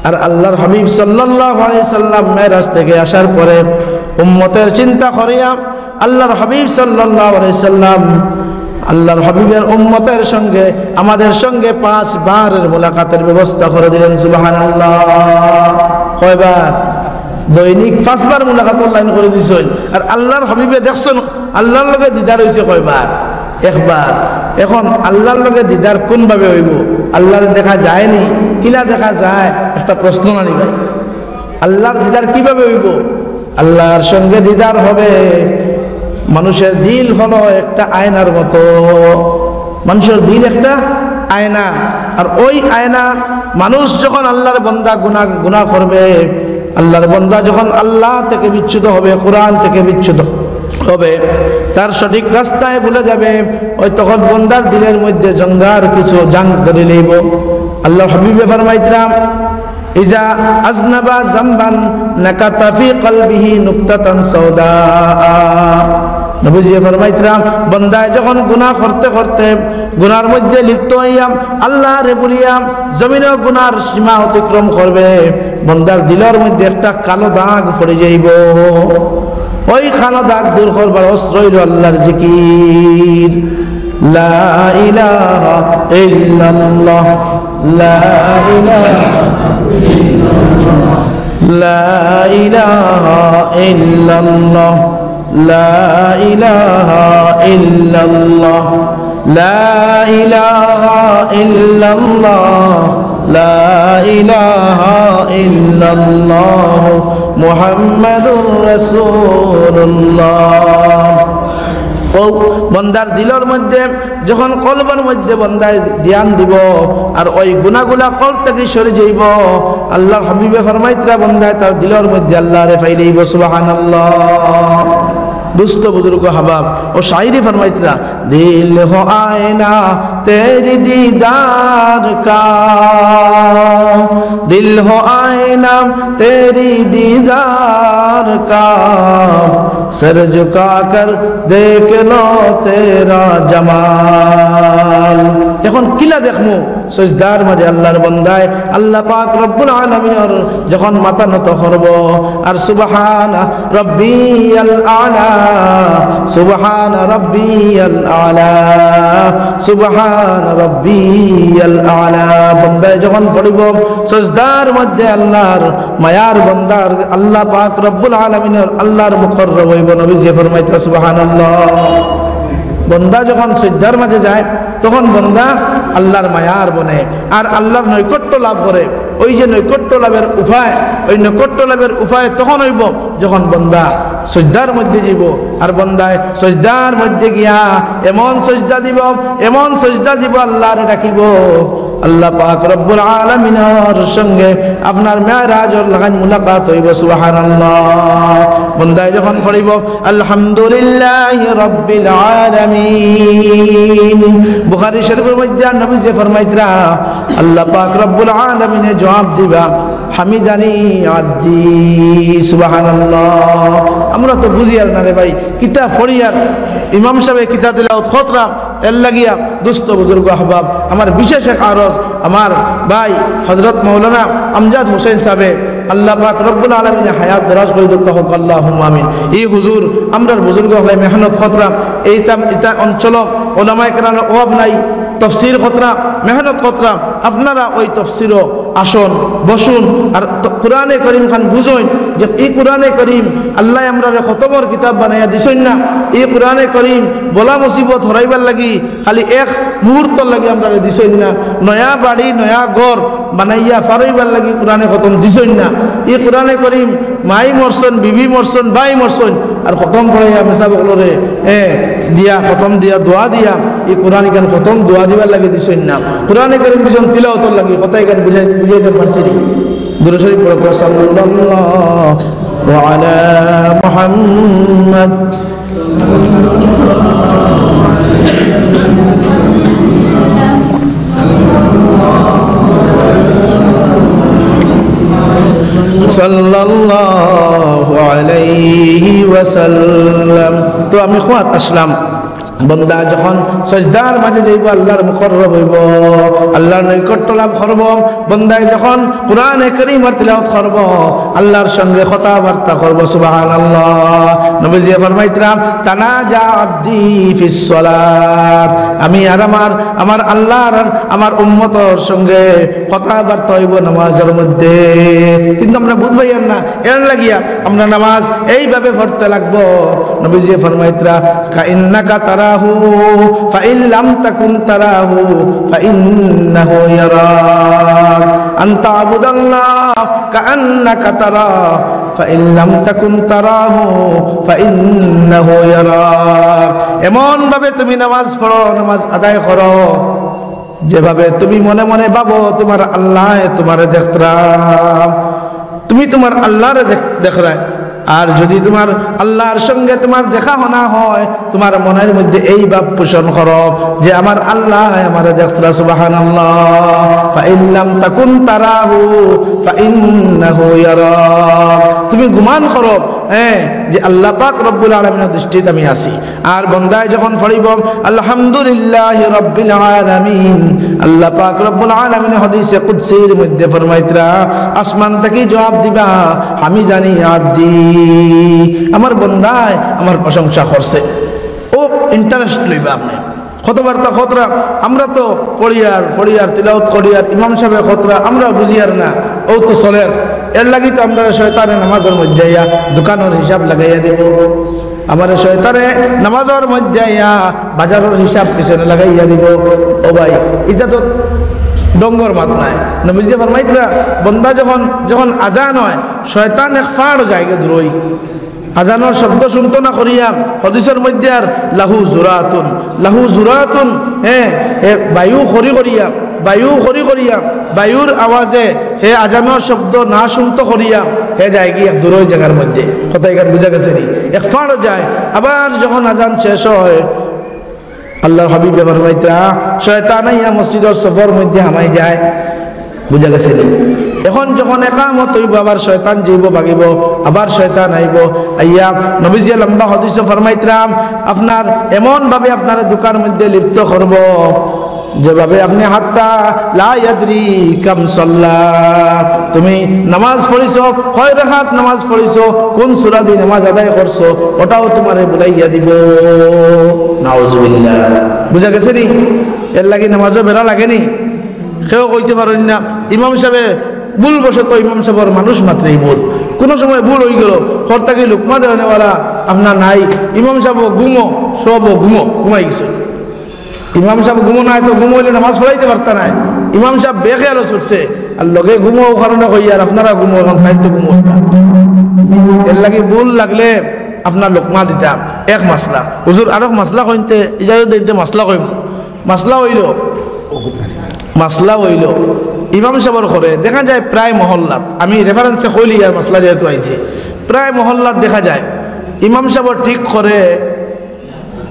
আর আল্লাহর হাবিব সাল্লাল্লাহু আলাইহি সাল্লাম মেরাজ থেকে আসার পরে উম্মতের চিন্তা করিয়া আল্লাহর হাবিব সাল্লাল্লাহু আলাইহি সাল্লাম আল্লাহর হাবিবের উম্মতের সঙ্গে আমাদের সঙ্গে 5 বারের মোলাকাতের ব্যবস্থা করে দিলেন সুবহানাল্লাহ। কয়বার? দৈনিক 5 বার মোলাকাত অনলাইন করে দিছেন। আর আল্লাহর হাবিবে দেখছেন আল্লাহর লগে দিদার হইছে কয়বার? একবার। এখন আল্লাহর লগে দিদার কোন ভাবে হইব? আল্লাহর দেখা যায়নি, কিলা দেখা যায়? একটা প্রশ্ন মানি ভাই, আল্লাহর দিদার কিভাবে হইব? আল্লাহর সঙ্গে দিদার হবে, মানুষের দিল হলো একটা আয়নার মতো, মানুষের দিল একটা আয়না। আর ওই আয়না মানুষ যখন আল্লাহর বান্দা গুনাহ করবে, আল্লাহর বান্দা যখন আল্লাহ থেকে বিচ্যুত হবে, কোরআন থেকে বিচ্যুত হবে, তার সঠিক রাস্তায় ভুলে যাবে, ওই তখন বান্দার দিলের মধ্যে জঙ্গার কিছু জাং ধরে লইব। আল্লাহর হাবিবে ফরমাইতরাম, ইজা আজনাবা জামবান নাকাতা ফি কলবিহি নুকতাতান সাউদা। নবীজি ফরমাইতরাম, বান্দায় যখন গুনাহ করতে করতে গুনার মধ্যে লিপ্ত হইয়াম, আল্লাহরে বলিয়াম, জমিনে গুনার সীমা অতিক্রম করবে, বান্দার দিলের মধ্যে একটা কালো দাগ পড়ে যাইব। ওই কালো দাগ দূর করবার অস্ত্র হইল আল্লাহর জিকির, লা ইলাহা ইল্লাল্লাহ, লা ইলাহা ইল্লাল্লাহ, লা ইলাহা ইল্লাল্লাহ, লা ইলাহা ইল্লাল্লাহ, লা ইলাহা ইল্লাল্লাহ, লা ইলাহা ইল্লাল্লাহ মুহাম্মাদুর রাসূলুল্লাহ। ও বন্দার দিলের মধ্যে যখন কলবের মধ্যে বন্দায় ধ্যান দিব, আর ওই গুনাহগুলা কলব থেকে সরে যাইব, আল্লাহর হাবিবে ফরমাইতরা বন্দায় তার দিলের মধ্যে আল্লাহরে পাইলেইব সুবহানাল্লাহ। দুস্থ বুজুর্গ হাবাব ও শায়রি ফরমাইতরা, দিল হো আয়না তেরি दीदार का, दिल हो आईना तेरी दीदार का, सर झुका कर देख लो तेरा जमाल। এখন কিলা দেখমু? সজদার মাঝে আল্লাহর বান্দায় আল্লাহ পাক রব্বুল আলামিনের যখন মাথা নত করব, আর সুবহানা রাব্বিয়াল আলা, সুবহানা রাব্বিয়াল আলা, সুবহানা রাব্বিয়াল আলা, বান্দায় যখন পড়িব সজদার মধ্যে আল্লাহর মায়ার বান্দার আল্লাহ পাক রব্বুল আলামিনের আল্লাহর মুকররব হইব। নবীজি ফরমাইতেন সুবহানাল্লাহ। বন্দা যখন সিজদার মাঝে যায় তখন বন্দা আল্লাহর মায়ার বনে আর আল্লাহর নৈকট্য লাভ করে। ওই যে নৈকট্য লাভের উপায়, ওই নৈকট্য লাভের উপায় তখন হইব যখন বন্দা সিজদার মধ্যে যাব। আর বন্দায় সিজদার মধ্যে গিয়া এমন সিজদা দিব, এমন সিজদা দিব, আল্লাহরে ডাকিব, আল্লাহ পাক রব্বুল আলামিনের সঙ্গে আপনার মেরাজর লাগান মুলাকাত হইব সুবহানাল্লাহ বান্দায় যখন পড়িব আলহামদুলিল্লাহি রাব্বিল আলামিন বুখারী শরীফের মধ্যে নবীজি ফরমাইতরা আল্লাহ পাক রব্বুল আলামিনে জবাব দিবা হামিদানি আব্দি সুবহানাল্লাহ আমরা তো বুঝি আর না রে ভাই কিতাব পড়িয়ার ইমাম সাহেব কিতাব তিলাওয়াত খতরা এর লাগিয়া দুস্থ বুজুর্গ আহবাব আমার বিশেষ এক আরজ আমার ভাই হযরত মাওলানা আমজাদ হোসেন সাহেব আল্লাহ পাক রব্বুল আলামিন হায়াত দরাজ করে দিক হোক আল্লাহুম্মা আমিন এই হুজুর আমরার বুজুর্গ হলে মেহনত খতরা এইটা অঞ্চল ওলামায়ে কেরামের অভাব নাই তফসির খতরা মেহনত খতরা আপনারা ওই তফসিরও আসুন বসুন আর কোরআনে করিম খান বুঝুন যে এই কোরআনে করিম আল্লাহ আমরা খতমর কিতাব বানাইয়া দিছেন না এই কোরআনে করিম বলা মুসিবত হরাইবার লাগি খালি এক মুহূর্ত লাগি আমরা দিছেন না নয়া বাড়ি নয়া ঘর বানাইয়া ফারাইবার লাগি কোরআনে খতম দিছেন না এই কোরআনে করিম মাই মরছন বিবি মরছন বাই মরছন আর খতম করাইয়া মেসা বকলরে দিয়া খতম দিয়া দোয়া দিয়া এই কোরআন গান খতম দোয়া দিবার লাগে দিছেন না কোরআনে করিম দিছেন তিলাওয়াতর লাগি কথাই গান বুঝাইতে পারছি নি দুরূদ শরীফ পড়ো সাল্লাল্লাহু আলা মুহাম্মদ সাল্লাল্লাহু আলাইহি ওয়াসাল্লাম তো আমি খুয়াত আসলাম বন্দা যখন সজদার মাঝে যাইব আল্লাহর মুকররব হইব আল্লাহর নৈকট্য লাভ করব বন্দায় যখন কোরআনে কারীমের তিলাওয়াত করব আল্লাহর সঙ্গে কথাবার্তা করব সুবহানাল্লাহ নবীজি ফরমাইতরাম তানাজা আব্দি ফিস সালাত আমি আর আমার আল্লাহর আর আমার উম্মতের সঙ্গে কথাবার্তা হইব নামাজের মধ্যে কিন্তু আমরা বুঝবাইয়ার না এর লাগিয়া আমরা নামাজ এইভাবে পড়তে লাগবো নবীজি ফরমাইতরা কাইন্নাকা তারাহু ফাইন লাম তাকুন তারাহু ফাইন্নাহু ইয়ারাক আনতা আবুদাল্লাহ কাআন্নাকা তারা ফাইন লাম তাকুন তারাহু ফাইন্নাহু ইয়ারাক এমন ভাবে তুমি নামাজ পড়ো নামাজ আদায় করো যেভাবে তুমি মনে মনে ভাবো তোমার আল্লাহ তোমারে দেখরা তুমি তোমার আল্লাহরে দেখরা আর যদি তোমার আল্লাহর সঙ্গে তোমার দেখা হনা হয় তোমার মনের মধ্যে এই ভাব পোষণ করো যে আমার আল্লাহ আমারে দেখতরা সুবহানাল্লাহ ফাইন লাম তাকুন তারাহু ফাইন্নাহু ইয়ারাক তুমি গুমান করো যে আল্লাহ পাক রব্বুল আলামিনের দৃষ্টিতে আমি আছি আর বান্দায় যখন পড়িব আলহামদুলিল্লাহি রাব্বিল আলামিন আল্লাহ পাক রব্বুল আলামিন হাদিসে কুদসির মধ্যে ফরমাইতরা আসমান থেকে জবাব দিবা হামিদানি আব্দি আমার বান্দায় আমার প্রশংসা করছে ও ইন্টারেস্ট লইবা আপনি কথাবার্তা খতরা আমরা তো ফড়িয়ার তিলাওয়াত করিয়ার ইমাম সাহেব খতরা আমরা বুঝিয়ার না ও তো চলের এর লাগি তো আমরা শয়তানে নামাজের মধ্যে আইয়া দোকানের হিসাব লাগাইয়া দেব আমার শয়তানে নামাজের মধ্যে আইয়া বাজারের হিসাব পিছনে লাগাইয়া দিব ও ভাই এটা তো ডঙ্গর মাত নাই নবীজি ফরমাইতরা বান্দা যখন আজান হয় শয়তান এক ফাড় জায়গা দূরই আজানোর শব্দ শুনতো না করিয়া হাদিসের মধ্যে আর লাহু জুরাতুন বায়ু খরি করিয়া বায়ুর আওয়াজে হে আজানোর শব্দ না শুনতো করিয়া হে যায় গিয়ে এক দূরই জায়গার মধ্যে কথা এখানে বুঝা গেছে নি এক ফাড় যায় আবার যখন আজান শেষ হয় আল্লাহর হাবিব ফরমাইতরা শয়তান আইয়া মসজিদের সফর মধ্যে হামাই যায় বুঝা গেছে নি এখন যখন একামত হইব আবার শয়তান যাইব ভাগিব আবার শয়তান আইব আইয়া নবীজি লম্বা হাদিসে ফরমাইতরাম আপনার এমন ভাবে আপনার দোকানের মধ্যে লিপ্ত করব যেভাবে আপনি হাত্তা লা ইয়াদরি কাম সাল্লা তুমি নামাজ পড়িছো কয় রাকাত নামাজ পড়িছো কোন সূরা দিয়ে নামাজ আদায় করছো ওটাও তোমারে বুঝাইয়া দিব নাউজুবিল্লাহ বুঝা গেছে নি এর লাগি নামাজও বেরা লাগেনি কেউ কইতে পারেন না ইমাম সাহেব ভুল বসত ইমাম সাহেবের মানুষ মাত্রই ভুল কোনো সময় ভুল হয়ে গেল কর্তাকে লুকমা দেওয়ানেওয়ালা আপনার নাই ইমাম সাহেব ঘুমাই গেছে ইমাম সাহেব ঘুমো নাই তো ঘুমোইলে নামাজ পড়াইতে পারত না ইমাম সাহেব বেখেয়ালো ছুটছে আর লগে ঘুমো কারণে কই আর আপনারা ঘুমো এখন টাইম তো ঘুমো এর লাগে ভুল লাগলে আপনার লোকমা দিতাম এক মাসলা হুজুর আর মাসলা কইতে ইজাজত দিতে মাসলা কইম মাসলা হইল মাসলা হইল ইমাম সাহেবর করে দেখা যায় প্রায় মহল্লাত, আমি রেফারেন্সে কইলি আর মাসলা যেহেতু আইছে, প্রায় মহল্লাত দেখা যায় ইমাম সাহেবর ঠিক করে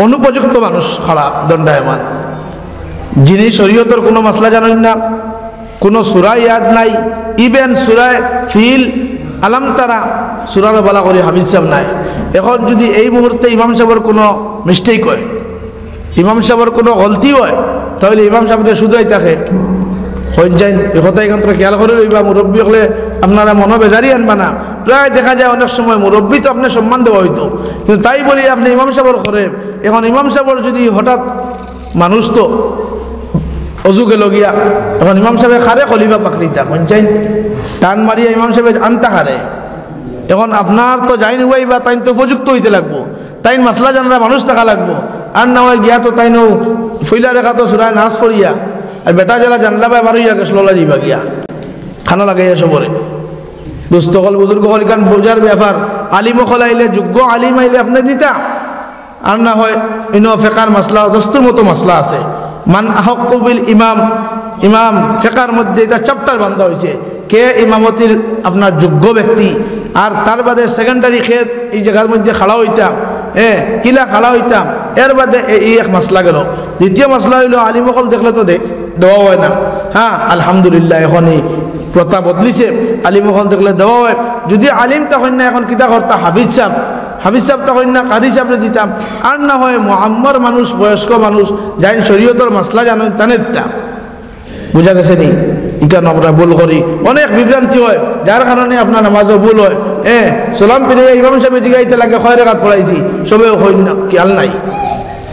অনুপযুক্ত মানুষ খাড়া দণ্ডায়মান, যিনি শরীয়তের কোনো মাসলা জানেন না, কোনো সূরা ইয়াদ নাই, ইভেন সূরায় ফিল আলাম তারা সূরার বালা করে হাফিজ সাহেব নাই। এখন যদি এই মুহূর্তে ইমাম সাহেবের কোনো মিস্টেক হয়, ইমাম সাহেবের কোনো গলতি হয়, তাহলে ইমাম সাহেবকে শুধুই থাকে হয়ে যায়। এ কথা এখান থেকে খেয়াল করে লইবা, মুরব্বী হলে আপনারা মনো বেজারি আনবা না। প্রায় দেখা যায় অনেক সময় মুরব্বী তো আপনি সম্মান দেওয়া হইতো, কিন্তু তাই বলি আপনি ইমাম সাহেবের করে। এখন ইমাম সাহেবের যদি হঠাৎ মানুষ তো অজু গেল গিয়া, এখন ইমাম সাহেব খারে খলিফা পাকড়িতা কঞ্চাইন টান মারিয়া ইমাম সাহেব আনতা খারে। এখন আপনার তো যাই নুবাই বা তাই তো উপযুক্ত হইতে লাগবো, তাই মাসলা জানারা মানুষ থাকা লাগবো। আর না হয় গিয়া তো তাই নো ফইলা রেখা তো সুরায় নাচ পড়িয়া, আর বেটা জেলা জানলা বা বারো ইয়া গেছলা যাইবা গিয়া খানা লাগাইয়া সবরে দুস্থ হল বুজুর্গ হল কারণ বোঝার ব্যাপার। আলিম হল আইলে যোগ্য আলিম আইলে আপনি দিতা, আর না হয় ইনো ফেকার মাসলা দস্তুর মতো মাসলা আছে। মান আহক্কু বিল ইমাম, ইমাম ফেকার মধ্যে এটা চ্যাপ্টার বান্ধা হয়েছে কে ইমামতির আপনার যোগ্য ব্যক্তি। আর তার বাদে সেকেন্ডারি ক্ষেত এই জায়গার মধ্যে খাড়া হইতাম, কিলা খাড়া হইতাম, এর বাদে এই এক মাসলা গেল। দ্বিতীয় মাসলা হইল আলিমকল দেখলে তো দেওয়া হয় না। হ্যাঁ আলহামদুলিল্লাহ এখন এই প্রথা বদলিছে, আলিমকল দেখলে দেওয়া হয়। যদি আলিম তখন না এখন কিতা করতা হাফিজ সাহেব, হাফিজ সাহেব তখন না কাদি সাহেবরে দিতাম। আর না হয় মুআম্মার মানুষ, বয়স্ক মানুষ যাই শরীয়তের মাসলা জানেন তানে দিতাম। বুঝা গেছে নি? ইকান আমরা ভুল করি, অনেক বিভ্রান্তি হয়, যার কারণে আপনার নামাজও ভুল হয়। সালাম পেরিয়ে ইমাম সাহেব জিগাইতে লাগে কয় রাকাত পড়াইছি, সবে হই না খেয়াল নাই,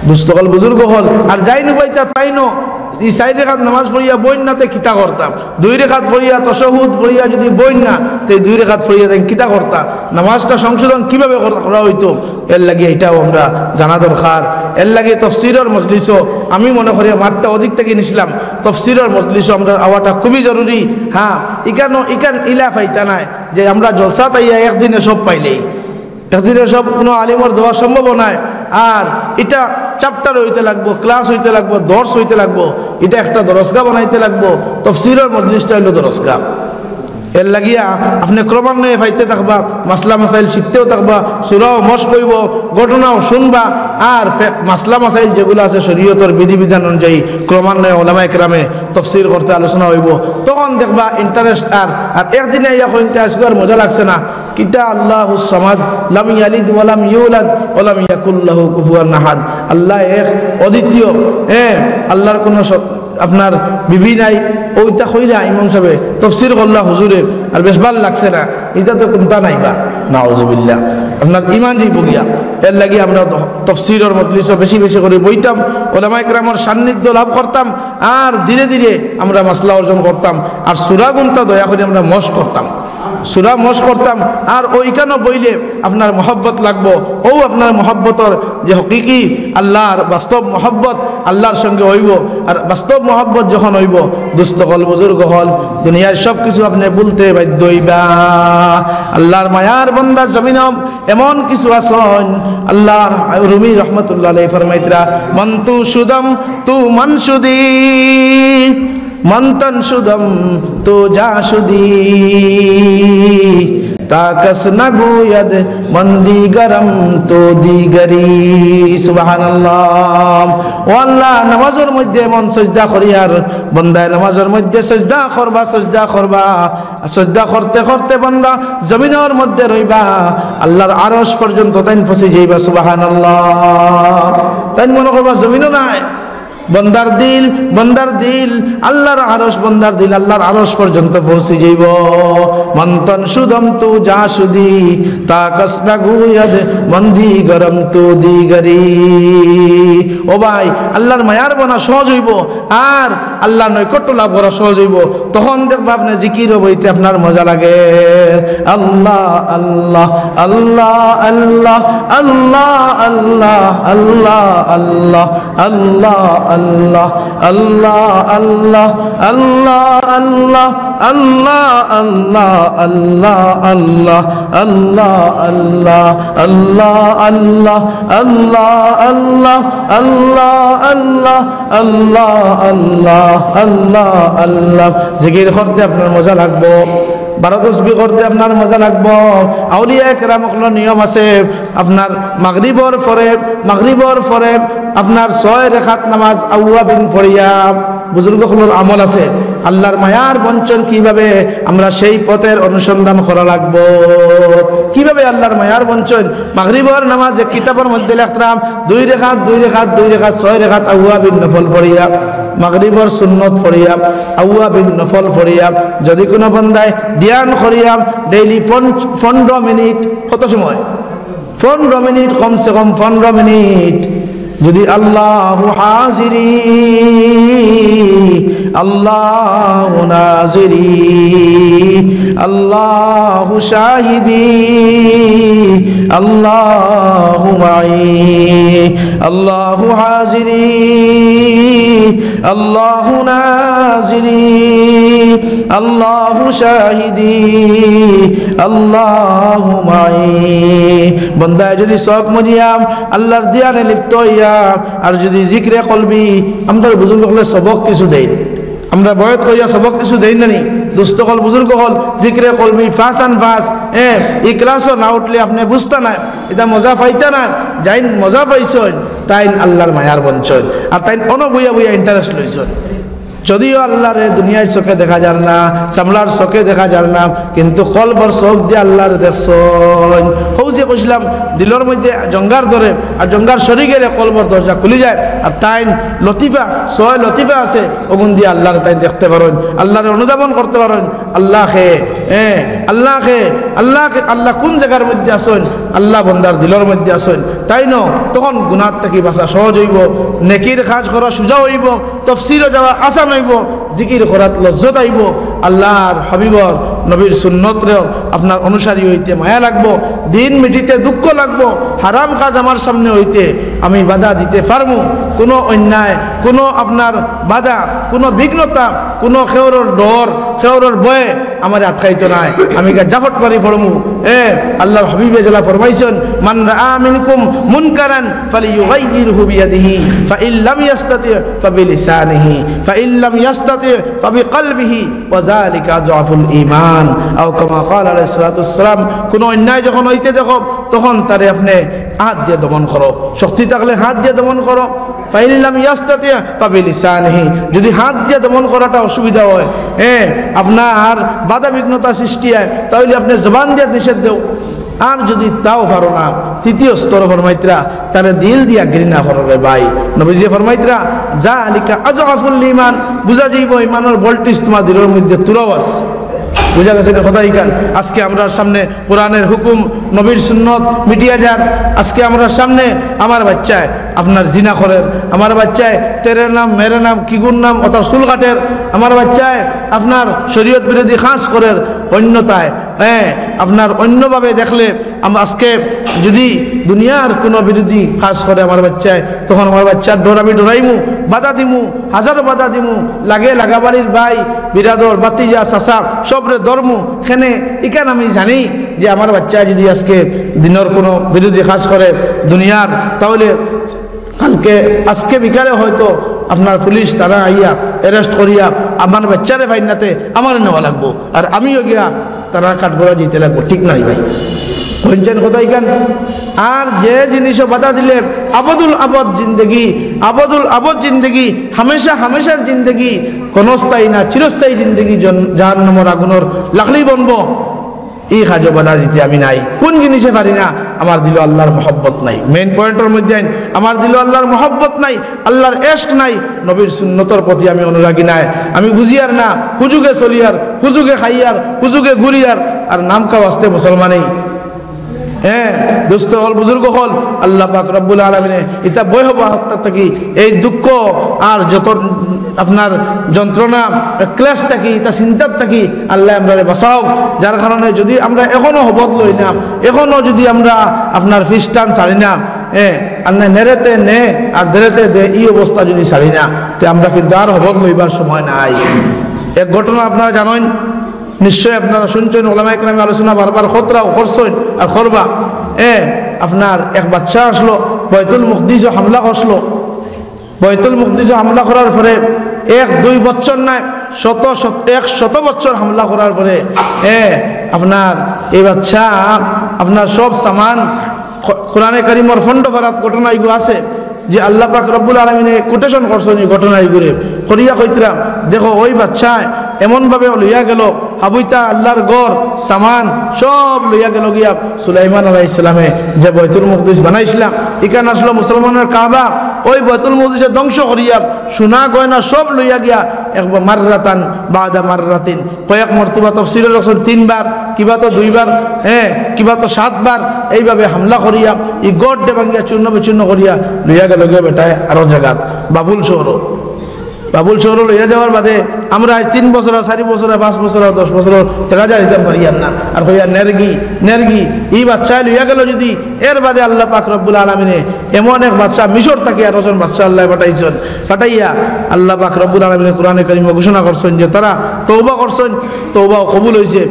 দুস্থ হল বুজুর্গ হল। আর যাই নুবাইতা তাই নো এই 4 রেখাত নামাজ পড়িয়া বইন নাতে কিতা করতাম, 2 রেখাত পড়িয়া তাশাহুদ পড়িয়া যদি বইন না তো 2 রেখাত পড়িয়া দেন কিতা করতাম, নামাজটা সংশোধন কিভাবে করা হইতো। এর লাগে এটাও আমরা জানা দরকার। এর লাগে তফসিরের মজলিসও আমি মনে করি মাঠটা অধিক থেকে নিছিলাম, তফসিরের মজলিসও আমরা আওয়াটা খুবই জরুরি। হ্যাঁ ইকান ইলা পাইতা নাই যে আমরা জলসা তাইয়া একদিনে সব পাইলেই, একদিনে সব কোনো আলিমর দেওয়া সম্ভব নয়। আর এটা চ্যাপ্টার হইতে লাগবো, ক্লাস হইতে লাগবো, দর্শ হইতে লাগবো, এটা একটা দরসগা বানাইতে লাগবো। তফসিরের মজলিসটা হইল দরসগা। এর লাগিয়া আপনি ক্রমান্বয়ে পাইতে থাকবা, মাসলা মাসাইল শিখতেও থাকবা, সূরাও মশ কইব, ঘটনাও শুনবা। আর মাসলা মাসাইল যেগুলো আছে শরীয়তের বিধিবিধান অনুযায়ী ক্রমান্বয়ে ওলামায়ে কেরামে তফসির করতে আলোচনা হইব, তখন দেখবা ইন্টারেস্ট। আর একদিনে ইয়া কইতে আজকে আর মজা লাগছে না। কিতা আল্লাহুস সামাদ লাম ইয়ালিদ ওয়া লাম ইউলাদ ওয়া লাম ইয়াকুল লাহু কুফুয়ান আহাদ। আল্লাহ এক, অদ্বিতীয়, আল্লাহর কোনো আপনার বিবি নাই। ওইটা কইলা ইমাম সাহেব তফসির করলা হুজুরে, আর বেশ ভাল লাগছে না, এটা তো কোনটা নাইবা নাউজুবিল্লাহ, আপনার ইমান যাইব গিয়া। এর লাগি আমরা তফসিরের মজলিসও বেশি বেশি করে বইতাম, ওলামায়ে কেরামের সান্নিধ্য লাভ করতাম, আর ধীরে ধীরে আমরা মাসলা অর্জন করতাম। আর সূরা গুনটা দয়া করে আমরা মশ করতাম, সূরা মশ করতাম। আর ওইখানে বইলে আপনার মহব্বত লাগবো, ও আপনার মহব্বতর যে হকিকি আল্লাহর বাস্তব মহব্বত আল্লাহর সঙ্গে হইব। আর বাস্তব মহব্বত যখন হইব, দুস্থ হল বুজুর্গ হল দুনিয়ার সব কিছু আপনি বলতে বাধ্য হইবা। আল্লাহর মায়ার বান্দা জমিন এমন কিছু আসন, আল্লাহ রুমি রহমতুল্লাহ আলাইহি ফরমাইতরা, মন্তু সুদম তু মনসুদি মন্তন সুদম তো যা সুদি তাকস নগুয়দ মন্দি গরম তো দিগরি। সুবহানাল্লাহ। ও আল্লাহ, নামাজের মধ্যে মন সজদা করি, আর বান্দা নামাজের মধ্যে সজদা করবা, সজদা করবা, সজদা করতে করতে বান্দা জমিনের মধ্যে রইবা, আল্লাহর আরশ পর্যন্ত তাইন ফসি যাইবা। সুবহানাল্লাহ। তাই মনে করবা জমিনও নাই, বন্দার দিল আল্লাহর আরশ, বন্দার দিল আল্লাহর আরশ পর্যন্ত পৌঁছে যাইব। মন্তন সুদম তু যা সুদি তাকস নাগুয়াদ মন্দি গরম তু দিগরি। ও ভাই, আল্লাহর মায়ার বনা সহজ হইব, আর আল্লাহর নৈকট্য লাভ করা সহজ হইব। তখন দেখবা আপনি জিকির বইতে আপনার মজা লাগে। আল্লাহ আল্লাহ আল্লাহ আল্লাহ আল্লাহ আল্লাহ আল্লাহ আল্লাহ আল্লাহ আল্লাহ আল্লাহ আল্লাহ আল্লাহ আল্লাহ আল্লাহ আল্লাহ আল্লাহ আল্লাহ আল্লাহ আল্লাহ আল্লাহ আল্লাহ আল্লাহ আল্লাহ আল্লাহ আল্লাহ আল্লাহ আল্লাহ আল্লাহ। জিকির করতে আপনার মজা লাগবো, 12 তসবিহ করতে আপনার মজা লাগবো। আউলিয়া কেরামকলৰ নিয়ম আছে, আপনার মাগরিবর পরে আপনার 6 রাকাত নামাজ আউয়াবিন পড়িয়া বুজুর্গসকলের আমল আছে। আল্লাহর মায়ার বঞ্চন কিভাবে আমরা সেই পথের অনুসন্ধান করা লাগবো। কিভাবে আল্লাহর মায়ার বঞ্চন? মাগরিবর নামাজ এক কিতাবের মধ্যে লিখতাম 2 রাকাত 6 রাকাত আউয়াবিন নফল পড়িয়া, মাগরিবর সুন্নত পড়িয়া, আউয়াবিন নফল পড়িয়া যদি কোনো বান্দায় ধ্যান করিয়া ডেইলি 15 মিনিট, কত সময়? 15 মিনিট, কমসে কম 15 মিনিট যদি আল্লাহু হাজিরি আল্লাহু নাজিরি আল্লাহু শাহিদি আল্লাহু মাই আল্লাহু হাজিরি আল্লাহু নাজিরি আল্লাহু শাহিদি আল্লাহু মাই। বান্দায় যদি শখ মজিয়াম আল্লাহর ধ্যানে লিপ্ত হইয়া আর যদি জিক্রে কলবি, আমরা বুজুর্গ হলে সবক কিছু দেই, আমরা বয়ত করিয়া সবক কিছু দেই না নি? দুস্থ হল বুজুর্গ হল জিক্রে কলবি ফাঁস ইকলাসও না উঠলে আপনি বুঝতে না, এটা মজা পাইতা না। যাই মজা পাইছেন তাই আল্লাহর মায়ার বঞ্চন, আর তাই বইয়া ইন্টারেস্ট লইছেন। যদিও আল্লাহরে দুনিয়ার চোখে দেখা যার না, চামড়ার চোখে দেখা যার না, কিন্তু কলবর চোখ দিয়ে আল্লাহরে দেখছেন। হৌ যে কইছিলাম দিলের মধ্যে জঙ্গার ধরে আর জঙ্গার সরি গেলে কলবর দরজা খুলি যায়, আর তাই লতিফা 6 লতিফা আছে, ওগুন দিয়ে আল্লাহরে তাই দেখতে পারেন, আল্লাহরে অনুধাবন করতে পারেন। আল্লাহকে আল্লাহ কোন জায়গার মধ্যে আসেন? আল্লাহ বন্দার দিলের মধ্যে আসেন। তাই ন তখন গুনাহ থেকে বাঁচা সহজ হইব, নেকির কাজ করা সোজা হইব, তফসিরও যাওয়া আসান হইব, জিকির করাত লজ্জত আইব, আল্লাহর হাবিবর নবীর সুন্নতরেও আপনার অনুসারী হইতে মায়া লাগবো, দিন মিটিতে দুঃখ লাগবো, হারাম কাজ আমার সামনে হইতে আমি বাধা দিতে পারবো। কোনো অন্যায়, কোনো আপনার বাধা, কোনো বিঘ্নতা, কোনো খেওরের ডর, খেওরের ভয়ে আমার আটকাইতো নাই, আমি জাফট পারি পড়মু। আল্লাহর হাবিবে জেলা ফরমাইছেন, মান রাআ মিনকুম মুনকারান ফালিয়ুগাইয়িরহু বিয়াদিহি ফাইন লাম ইয়াস্তাতি ফাবিলিসানিহি ফাইন লাম ইয়াস্তাতি ফাবিকলবিহি ওয়া যালিকা যাফুল ঈমান আও কামা ক্বাল আলাইহিস সালাতু ওয়াস সালাম। কোনো অন্যায় যখন হইতে দেখো তখন তারে আপনি হাত দিয়ে দমন করো, শক্তি থাকলে হাত দিয়ে দমন করো। ফাইন লাম ইয়াস্তাতি ফাবিলিসানিহি, যদি হাত দিয়ে দমন করাটা অসুবিধা হয়, আপনার বাধা বিঘ্নতা সৃষ্টি হয়, তাহলে আপনি জবান দিয়ে নিষেধ দেও। আর যদি তাও পারো না, তৃতীয় স্তর ফরমাইত্রা তারে দিল দিয়া ঘৃণা করবে। ভাই নবীজি ফরমাইত্রা যালিকা আযআফুল ঈমান, বুঝা যাইব ইমানের ভোল্টেজ তোমার দিলের মধ্যে তুলাওয়াস। বুঝা গেছে না কথা? ইকান আজকে আমরা সামনে কোরআনের হুকুম, নবীর সুন্নত মিডিয়া যার, আজকে আমরা সামনে আমার বাচ্চায় আপনার জিনা করের, আমার বাচ্চায় তেরে নাম মেরে নাম কিগুর নাম অর্থাৎ চুল কাটের, আমার বাচ্চায় আপনার শরীয়ত বিরোধী খাস করের, অন্যতায় আপনার অন্যভাবে দেখলে আজকে যদি দুনিয়ার কোনো বিরোধী কাজ করে আমার বাচ্চায়, তখন আমার বাচ্চার ডর আমি ডরাইমু, বাধা দিমু, হাজারো বাধা দিমু, লাগে লাগাবাড়ির ভাই বিরাদর বাতিজা চাচা সবরে ধর্মু খেনে। ইকান আমি জানি যে আমার বাচ্চা যদি আজকে দিনের কোনো বিরোধী কাজ করে দুনিয়ার, তাহলে আজকে বিকালে হয়তো আপনার পুলিশ তারা আইয়া অ্যারেস্ট করিয়া আমার বাচ্চারে ফাইনাতে আমার নেওয়া লাগবো, আর আমিও গিয়া তারা কাঠগড়া দিতে লাগবো। ঠিক নাই ভাই? বলছেন কোথায় কেন? আর যে জিনিসও বাধা দিলে আবদুল আবদ জিন্দগি হামেশার জিন্দগি, ক্ষণস্থায়ী না চিরস্থায়ী জিন্দগি, জাহান্নামের আগুনের লাকড়ি বনবো। এই কাজে বাধা দিতে আমি নাই। কোন জিনিসে পারি না? আমার দিল আল্লাহর মহব্বত নাই। মেইন পয়েন্টের মধ্যে আমার দিল আল্লাহর মহব্বত নাই, আল্লাহর এশক নাই, নবীর সুন্নতর প্রতি আমি অনুরাগী নাই। আমি বুঝিয়ার না, হুজুগে চলিয়ার, হুজুগে খাইয়ার, হুজুগে ঘুরিয়ার, আর নাম খাও আসতে মুসলমানেই। দোস্ত হল বুজুর্গ হল আল্লাহ পাক রব্বুল আলামিনে এটা বই হবা হত্যা থাকি এই দুঃখ আর যত আপনার যন্ত্রণা ক্লেশ থাকি তা চিন্তার থাকি আল্লাহ আমরা বাঁচাও। যার কারণে যদি আমরা এখনো হবত লই না, এখনো যদি আমরা আপনার খ্রিস্টান ছাড়ি না, আল্লাহ নেড়েতে নে আর দেরেতে দে, এই অবস্থা যদি ছাড়ি না, তে আমরা কিন্তু আর হবত লইবার সময় নাই। এক ঘটনা আপনারা জানেন, নিশ্চয়ই আপনারা শুনছেন, ওলামা ইকরামে আলোচনা বারবার খতরাও করছেন আর করবা। আপনার এক বাচ্চা আসলো, বাইতুল মুকদ্দিস হামলা করলো। বাইতুল মুকদ্দিস হামলা করার পরে 1-2 বছর নয়, 100 বছর হামলা করার পরে আপনার এই বাচ্চা আপনার সব সামান, কোরআনে কারিমর ফন্ড ফরাত ঘটনা এগুলো আছে যে আল্লাহ পাক রব্বুল আলামিনে কোটেশন করছেন এই ঘটনা এগুলো করিয়া কইতরা। দেখো ওই বাচ্চা এমনভাবে লইয়া গেল, হাবুইতা আল্লাহর গড় সামান সব লইয়া গেল গিয়া সুলাইমান আলাইহিস সালামে যে বাইতুল মুকদ্দিস বানাইছিলাম, এখানে আসলো মুসলমানের কাবা, ওই বাইতুল মুকদ্দিসে ধ্বংস করিয়া সোনা গয়না সব লইয়া গিয়া একবার মাররাতান বাদা মাররাতিন, কয়েক মর্তবা তাফসীরে রাখছেন 3 বার, কিবা তো 2 বার, কিবা তো 7 বার, এইভাবে হামলা করিয়া এই গড় ভাঙ্গিয়া চূর্ণ বিচূর্ণ করিয়া লইয়া গেল গিয়া বেটায় আরো জায়গাত বাবুল শহর লইয়া যাওয়ার বাদে আমরা আজ 3 বছর 4 বছর 5 বছর 10 বছর টাকা যা দিতাম পারি আর না, আর হইয়া নেরগি এই বাচ্চা লইয়া গেল যদি এর বাদে আল্লাহ পাক রব্বুল আলামিনে এমন এক বাচ্চা মিশর থেকে আরো জন বাচ্চা আল্লাহ ফাটাইয়া আল্লাহ পাক রব্বুল আলামিনে কোরআনে কারিমে ঘোষণা করছেন যে তারা তওবা করছেন, তওবা কবুল হয়েছে,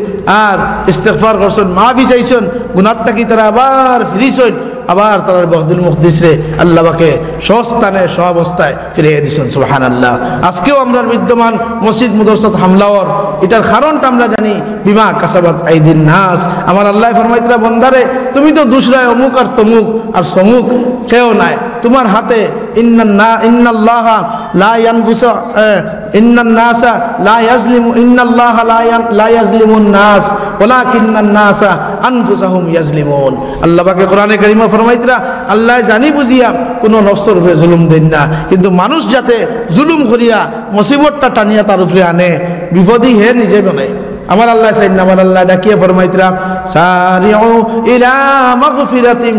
আর ইস্তেগফার করছেন, মাফি চাইছেন, গুনাহ থেকে তারা আবার ফিরিছেন, আবার তারা বাইতুল মুকদ্দিসে আল্লাহ পাকে সস্থানে সহাবস্থায় ফিরিয়ে দিয়েছেন। সুবহানাল্লাহ। আজকেও আমরা বিদ্যমান মসজিদ মুদরসাত হামলাওয়ার এটার কারণটা আমরা জানি, বিমা কাসাবাত আইদিন নাস। আমার আল্লাহ ফরমাইতরা বন্দারে তুমি তো দুসরায় অমুক আর তমুক আর সমুক কেউ নাই, তোমার হাতে ইন্নাল্লাহা লা ইয়ানফুসু ইন্নান্নাসা লা ইয়াজলিমু ইন্নাল্লাহা লা ইয়াজলিমুন নাস ওয়ালাকিন্নান নাসা আনফুসাহুম ইয়াজলিমুন। আল্লাহ পাকে কোরআনে কারিমে ফরমাইতরা আল্লাহ জানি বুঝিয়া কোনো নফসের উপরে জুলুম দেন না, কিন্তু মানুষ যাতে জুলুম করিয়া মুসিবতটা টানিয়া তার উপরে আনে, বিপদই হে নিজে বানায়। আমার আল্লাহ চাই না, আমার আল্লাহ ডাকিয়া ফরমাইতরা সারিউ ইলা মাগফিরাতিম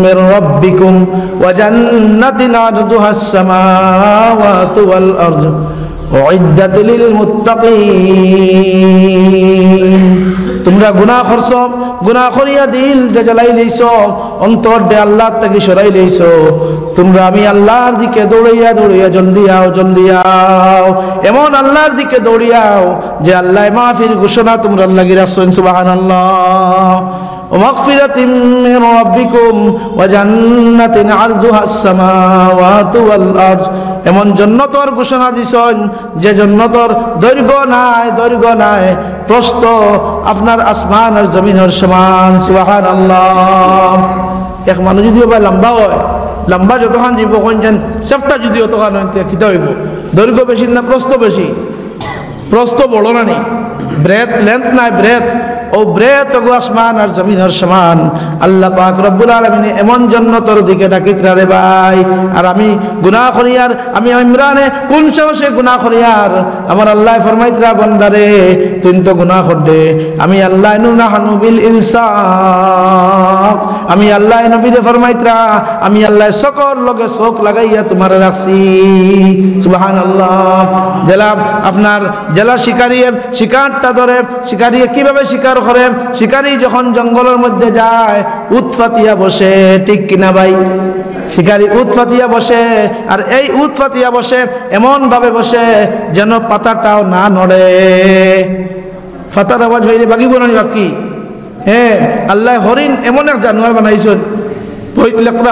মির রাব্বিকুম ওয়া জান্নাতিন আরদুহাস সামাওয়াতু ওয়াল আরদ উইদ্দাত লিল মুত্তাকিন। তোমরা গুনাহ করছো, গুনাহ করিয়া দিল যে জ্বালাই লইছো, অন্তর দে আল্লাহ থেকে সরাই লইছো, তোমরা আমি আল্লাহর দিকে দৌড়াইয়া জলদি আও, এমন আল্লাহর দিকে দৌড়িয়াও যে আল্লাহ মাফির ঘোষণা তোমরা লাগি রাখছেন। সুবহানাল্লাহ। ومغفرة من ربكم وجنة عرضها السماوات والأرض। এমন জান্নাতের ঘোষণা দিছেন যে জান্নাতের দৈর্ঘ্য নাই প্রস্থ আপনার আসমান আর জমিনের সমান। সুবহানাল্লাহ। এক মানুষ যদি লম্বা হয়, লম্বা যতক্ষণ জীব কোনছেন সেফটা যদি অতক্ষণ হইতে খিতে হইব, দৈর্ঘ্য বেশি না প্রস্থ বেশি? প্রস্থ বড় না নি, ব্রেথ লেন্থ নাই, ব্রেথ ও ব্রেথ গো আসমান আর জমিনের সমান। আল্লাহ পাক রব্বুল আলামিন এমন জান্নাতের দিকে ডাকিতরা রে ভাই। আর আমি গুনাহ করিয়ার, আমি ইমরানে কোন সাহসে গুনাহ করিয়ার? আমার আল্লাহ ফরমাইতরা বান্দারে তুই তো গুনাহ করদে, আমি আল্লাহ নুনাহানু বিল ইনসাফ। আমি আল্লাহ নবীরে ফরমাইতরা আমি আল্লাহ সকল লগে শোক লাগাইয়া তোমার রাখছি। সুবহানাল্লাহ। জেলা আপনার জেলা শিকারটা ধরে, শিকারী কিভাবে শিকার করে? শিকারী যখন জঙ্গলের মধ্যে যায় উৎপাতিয়া বসে, ঠিক কিনা ভাই? শিকারী উৎপাতিয়া বসে, আর এই উৎপাতিয়া বসে এমন ভাবে বসে যেন পাতাটাও না নড়ে। পাতার আওয়াজ হইলে বাকিব না বাকি। আল্লাহ হরিণ এমন এক জানোয়ার বানাইছেন,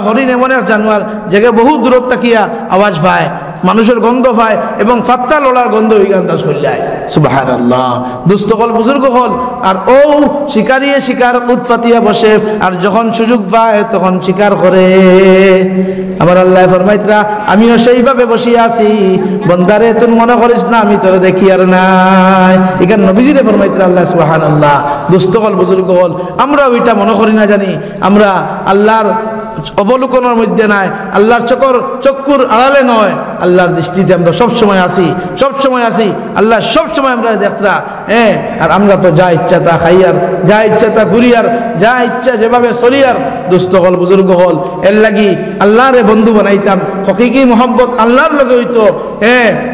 হরিণ এমন এক জানোয়ার যেকে বহু দূরত তাকিয়া আওয়াজ পায়, মানুষের গন্ধ পায় এবং ফাত্তা লোলার গন্ধ ওই আন্দাজ হয়ে যায়। সুবহানাল্লাহ। দুস্থ হল, বুজুর্গ হল, আর ও শিকার উৎপাতিয়া বসে, আর যখন সুযোগ পায় তখন শিকার করে। আমার আল্লাহ ফরমাইতরা আমিও সেইভাবে বসিয়া আছি, বন্দারে তুই মনে করিস না আমি তোরে দেখি আর নাই। এখানে নবীজিরে ফরমাইতরা আল্লাহ। সুবহানাল্লাহ। দুস্থ হল, বুজুর্গ হল, আমরা ওইটা মনে করি না, জানি আমরা আল্লাহর অবলোকনের মধ্যে নাই, আল্লাহর চক্ষুর আড়ালে নয়, আল্লাহর দৃষ্টিতে আমরা সবসময় আছি। আল্লাহ সবসময় আমরা দেখতরা। আর আমরা তো যা ইচ্ছা তা খাইয়ার, যা ইচ্ছা তা ঘুরিয়ার, যা ইচ্ছা যেভাবে চলিয়ার। দুস্থ হল, বুজুর্গ হল, এর লাগি আল্লাহরে বন্ধু বানাইতাম। হকিকি মহব্বত আল্লাহর লগে হইতো,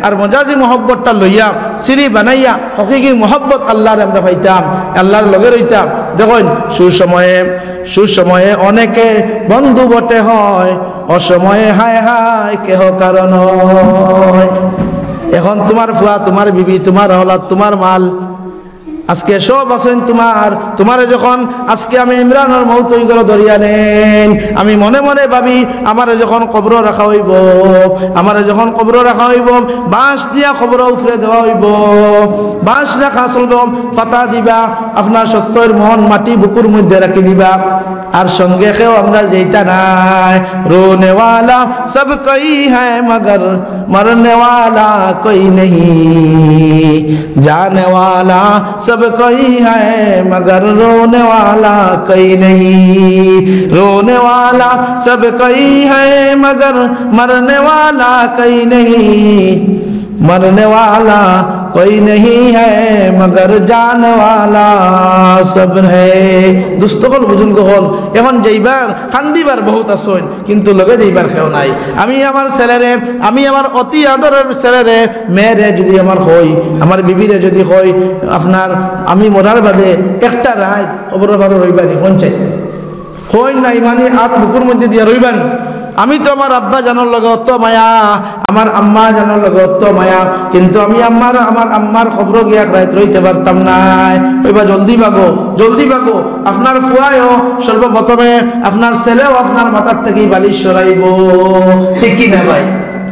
আর মজাজি মহব্বতটা লইয়া সিঁড়ি বানাইয়া হকিকি মহব্বত আল্লাহরে আমরা পাইতাম, আল্লাহর লগে রইতাম। দেখুন সুসময়ে অনেকে বন্ধু বটে হয়, অসময়ে হায় হায় কেহ কারণ হয়। এখন তোমার ফুয়া, তোমার বিবি, তোমার আওলাদ, তোমার মাল আজকে সব আছেন তোমারে যখন আজকে আমি ইমরানের মৌত হয়ে গেল দরিয়া নেন, আমি মনে মনে ভাবি আমারে যখন কবর রাখা হইব, আমারে যখন কবর রাখা হইব, বাঁশ দিয়া কবর উপরে দেওয়া হইব, বাঁশ রাখা চলব, পাতা দিবা, আপনার সত্যের মন মাটি বুকুর মধ্যে রাখি দিবা, আর সঙ্গে কেউ আমরা যেটা নাই। রোনে ওয়ালা সব কই হ্যায় মগর মরনে ওয়ালা কই নেহি, জানে ওয়ালা सब कोई है मगर रोने वाला कोई नहीं, रोने वाला सब कोई है मगर मरने वाला कोई नहीं, मरने वाला कोई नहीं है मगर जाने वाला सब है। দুস্থকল বুজুর্গ হল এখন যাইবার কান্দিবার বহুত আসন, কিন্তু লগে যাইবার কেউ নাই। আমি আমার ছেলেরে, আমি আমার অতি আদরের ছেলেরে মেয়েরে যদি আমার হই, আমার বিবিরে যদি হই, আপনার আমি মরার বাদে একটা রাত কবর ভালো রইবানি পঞ্চায়েত হই নাই, মানে হাত বুকুর মধ্যে দিয়া রইবান। আমি তো আমার আব্বা জানার লগে অত মায়া, আমার আম্মা জানার লগে অত মায়া, কিন্তু আমি আমার আম্মার খবর গিয়া রাত রইতে পারতাম নাই। ওইবা জলদি ভাগো, জলদি ভাগো। আপনার ফুয়ায়ও সর্বপ্রথমে আপনার ছেলেও আপনার মাথার থেকে বালিশ সরাইব, ঠিক কি না ভাই?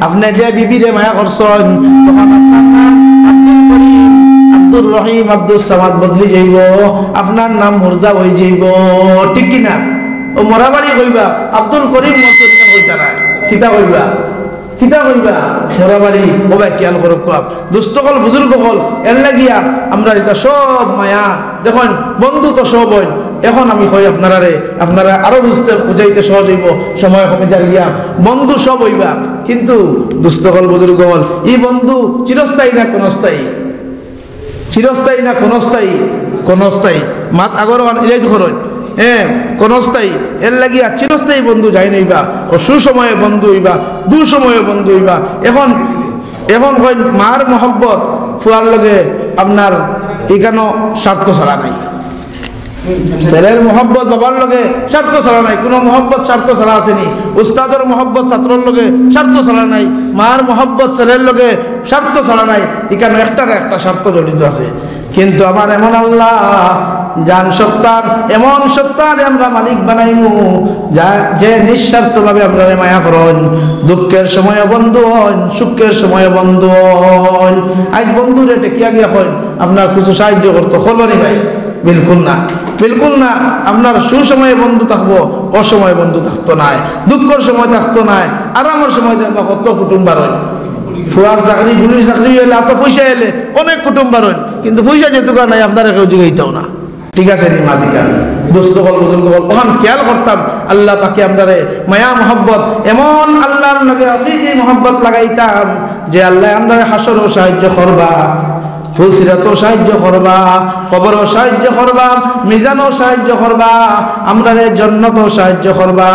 আপনি যে বিবিরে মায়া করছেন, তখন আপনার নাম আব্দুল করিম, আব্দুর রহিম, আব্দুল সামাদ বদলি যাইব, আপনার নাম মুর্দা হয়ে যাইব, ঠিক কি না? ও মরাবাড়ি কইবা আব্দুল করিম মসজিদে কইতা না, কিতা কইবা, কিতা কইবা মরাবাড়ি। ও ভাই খেয়াল করো, দুস্থকল বুজুর্গ হল এর লাগিয়া আমরা এটা সব মায়া দেখুন, বন্ধু তো সব হইন। এখন আমি কই আপনারা আরো বুঝাইতে সহজ হইব, সময় কমে যার গিয়া বন্ধু সব হইবা, কিন্তু দুস্থকল বুজুর্গ হল এই বন্ধু চিরস্থায়ী না ক্ষণস্থায়ী, চিরস্থায়ী না ক্ষণস্থায়ী, ক্ষণস্থায়ী। মাত আগর ইলাই ধরুন, ক্ষণস্থায়ী এর লাগিয়া চিরস্থায়ী বন্ধু যাই নইবা, ও সুসময়ে বন্ধু হইবা, দুসময়ে বন্ধু হইবা। এখন হয় মার মহব্বত ফুয়ার লগে আপনার এখানো স্বার্থ ছাড়া নাই, ছেলের মহব্বত বাবার লগে স্বার্থ ছাড়া নাই, কোনো মহব্বত স্বার্থ ছাড়া আসেনি। উস্তাদের মহব্বত ছাত্রর লগে স্বার্থ ছাড়া নাই, মার মহব্বত ছেলের লগে স্বার্থ ছাড়া নাই, এখানে একটার একটা স্বার্থ জড়িত আছে। কিন্তু আমার এমন আল্লাহ জান সত্তার, এমন সত্তার আমরা মালিক বানাইমু যে নিঃস্বার্থভাবে আমরা মায়া করেন, দুঃখের সময় বন্ধু হন, সুখের সময় বন্ধু হন। আজ বন্ধু রে টেকিয়া গিয়া হন আপনার কিছু সাহায্য করতো, হলনি ভাই? বিলকুল না, বিলকুল না। আপনার সুসময়ে বন্ধু থাকবো, অসময়ে বন্ধু থাকতো নাই, দুঃখের সময় থাকতো নাই, আরামের সময় দেখবা কত কুটুম্ব হয়। ফুয়ার চাকরি, ফুলির চাকরি এলে, এত পয়সা এলে অনেক কুটুম্ব হয়, কিন্তু পয়সা যেহেতু নাই আপনারা কেউ জিগাইতেও না, ঠিক আছে রে মাতিকা দোস্ত বল বুজুর্গ বল। ওখান খেয়াল করতাম আল্লাহ পাকে আমরা মায়া মহব্বত এমন আল্লাহর লগে হকিকি মহব্বত লাগাইতাম যে আল্লাহ আমরা হাসরও সাহায্য করবা, ফুলসিরাতও সাহায্য করবা, কবরও সাহায্য করবা, মিজানও সাহায্য করবা, আমরা জান্নাতও সাহায্য করবা।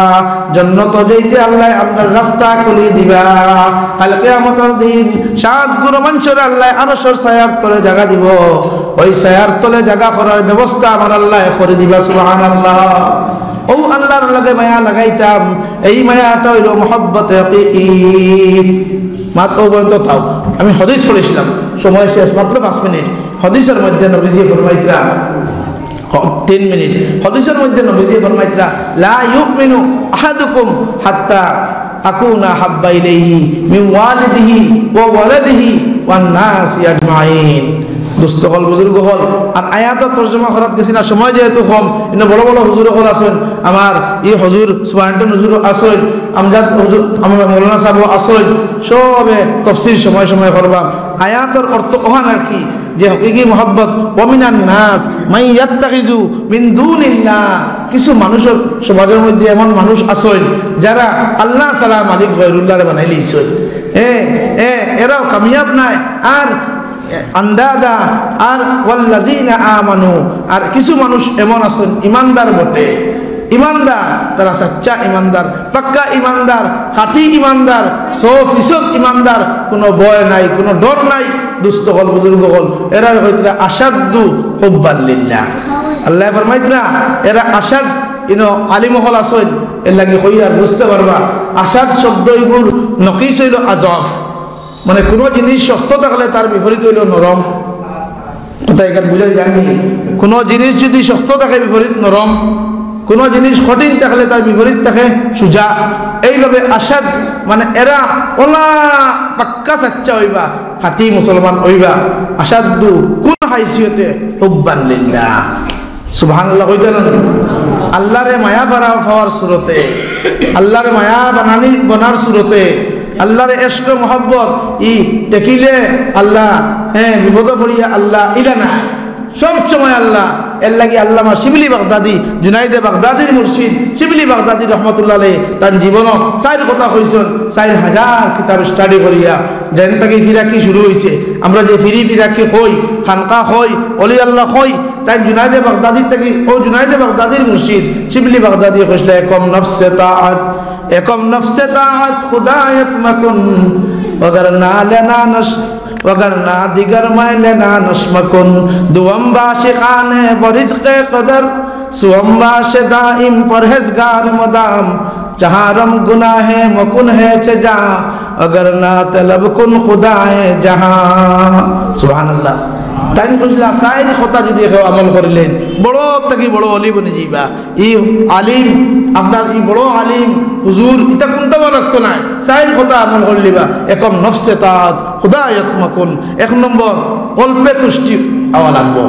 জান্নাত যাইতে আল্লাহ আমরা রাস্তা খুলে দিবা। কাল কিয়ামতের দিন সাত গুণ মানুষের আল্লাহ আরশের ছায়ার তলে জায়গা দিব, ওই ছায়ার তলে জায়গা করার ব্যবস্থা আমার আল্লাহ করে দিবা। সুবহানাল্লাহ। ও আল্লাহর লগে মায়া লাগাইতাম, এই মায়াটা হইল মহব্বতে হাকিকি। মাত্র পর্যন্ত থাও, আমি হাদিস পড়েছিলাম, সময় শেষ, মাত্র 5 মিনিট। হাদিসের মধ্যে নবীজি ফরমাইতরা 3 মিনিট। হাদিসের মধ্যে নবীজি ফরমাইতরা লা ইউমিনু আহাদুকুম হাত্তা আকুনা হাব্বা ইলাইহি মিন ওয়ালিদিহি ওয়া ওয়ালাদিহি ওয়ান নাসি আজমাইন। দুস্থ হল বুজুর্গ হল। আর আয়াত তর্জমা করাত গেছি না, সময় যেহেতু কম, কিন্তু বড় বড় হুজুর হল আসেন, আমার এই হজুর সুবহানাল্লাহ হুজুর আসেন, আমজাদ হুজুর, আমার মৌলানা সাহেব আসেন, সবে তফসির সময় সময় করবা। আয়াতের অর্থ ওহান আর কি, যে হকিকি মহব্বত ওয়ামিনান নাস মাই ইয়াত্তাখিযু মিন দুনিল্লাহ। কিছু মানুষের সমাজের মধ্যে এমন মানুষ আসেন যারা আল্লাহ ছাড়া মালিক গায়রুল্লাহরে বানাই লইছেন, এরাও কামিয়াব নাই। আর আন্দাদা আর ওয়াল্লাযিনা আমানু, আর কিছু মানুষ এমন আছেন ইমানদার বটে, ইমানদার, তারা সচ্চা ইমানদার, পাক্কা ইমানদার, খাঁটি ইমানদার, 100% ইমানদার, কোনো ভয় নাই, কোনো ডর নাই। দুস্থ হল বুজুর্গ হল, এরা হইতরা আসাদু হুব্বান লিল্লাহ। আল্লাহ ফরমাইতরা এরা আসাদ, ইনো আলিমহল আসেন, এর লাগে হই আর বুঝতে পারবা। আসাদ শব্দ এগুর নকিস হইল আজফ, মানে কোনো জিনিস শক্ত থাকলে তার বিপরীত হইল নরম। কথা এখানে বুঝে জানি, কোনো জিনিস যদি শক্ত থাকে বিপরীত নরম, কোনো জিনিস কঠিন থাকলে তার বিপরীত থাকে সুজা। এইভাবে আসাদ মানে এরা ওলা পাক্কা সাচ্চা হইবা, খাঁটি মুসলমান হইবা। আসাদু কোন হাইসিয়তে হুব্বান লিল্লাহ, সুবহানাল্লাহ কইতেন। আল্লাহরে মায়া পাওয়ার সুরতে, আল্লাহরে মায়া বনার সুরতে, আল্লাহরে ইশক মোহাব্বত ই টেকিলে আল্লাহ, হ্যাঁ বিপদে পড়িয়া আল্লাহ ইলা না, সব সময় আল্লাহ। এর লাগি আল্লামা শিবলি বাগদাদি, জুনাইদে বাগদাদির মুর্শিদ শিবলি বাগদাদি রহমতুল্লাহ আলাইহি তার জীবন 4 কথা কইছেন, 4000 কিতাব স্টাডি করিয়া যেন থেকে ফিরাকি শুরু হয়েছে। আমরা যে ফিরাকি হই, খানকা হই, অলি আল্লাহ হই, তাই জুনাইদে বাগদাদির থেকে ও জুনাইদে বাগদাদির মুর্শিদ শিবলি বাগদাদি কইলে একম নফসে তাআত, একম নফসে তাআত খুদায়ত মাকুন ওগর না লেনা নস वगरना दिगर मैं लेना नश्मकुन दुअम बाशिकाने बरिज़्क़े क़दर सुअम बाशे दाइम परहेज़गार मदाम जहारम गुनाहे मकुन है चजा अगर ना तलब कुन खुदाए जहां। सुबहानाल्लाह। তাই বুঝলা সাইর কথা যদি কেউ আমল করিলেন বড় থেকে বড় অলি বনে যাইবা। এই আলিম আপনার এই বড় আলিম হুজুর এটা কোনটা লাগতো না, সাইর কথা আমল করিলিবা। একম নফসে তাআত খুদায়াত মাকুন। 1 নম্বর অল্পে তুষ্টি হওয়া লাগবো।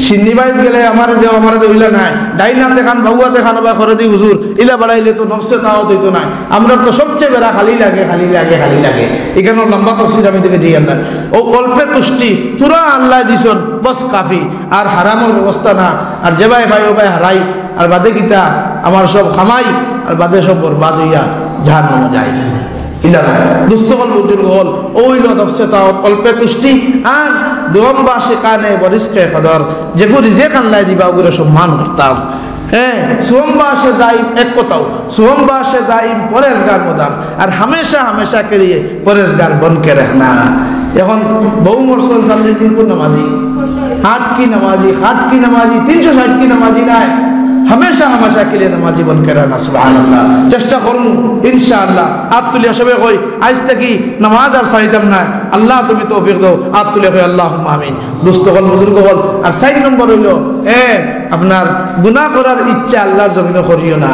সিন্নি বাড়িত গেলে আমারে দেও ইলা নাই, ডাইনাতে খান বাবুয়াতে খান বা করে দি হুজুর ইলা বাড়াইলে তো নফসে তাআত হইতো না। আমরা তো সবচেয়ে বেড়া খালি লাগে এখানে লম্বা তফসির আমি থেকে যাই না। ও অল্পে তুষ্টি তোরা আল্লাহ দিছন বস কাফি, আর হারামের ব্যবস্থা না। আর যে ভাই ও ভাই হারাই আর বাদে কিতা আমার সব খামাই আর বাদে সব বরবাদ হইয়া জাহান্নামে যায়। ইলা না দুস্থল বুজুর্গ হল ওইল নফসে তাআত অল্পে তুষ্টি আর দুম বাশিকানে বরিজকে কদর, যেগু রিজিক আল্লাহ দিবা ওগুলো সম্মান করতাম। হ্যাঁ সুম বাশে দাইম এক কথাও সুম বাশে দাইম পরেজগার মদাম, আর হামেশা के लिए পরেজগার বন के रहना। এখন বহু মরসল 40 দিন को नमाजी 8 की नमाजी 360 की नमाजी ना है, हमेशा के लिए नमाजी बन के रहना। सुबहानाल्लाह। চেষ্টা করুন ইনশাআল্লাহ। হাত তুলিয়া সবে কই আজ থেকে নামাজ আর ছাড়িতাম না, আল্লাহ তুমি তৌফিক দাও। হাত তুলিয়া কই আল্লাহুম্মা আমিন। দুস্থ হল বুজুর্গ হল। আর 4 নম্বর হইল আপনার গুনাহ করার ইচ্ছা আল্লাহর জমিনে করিও না।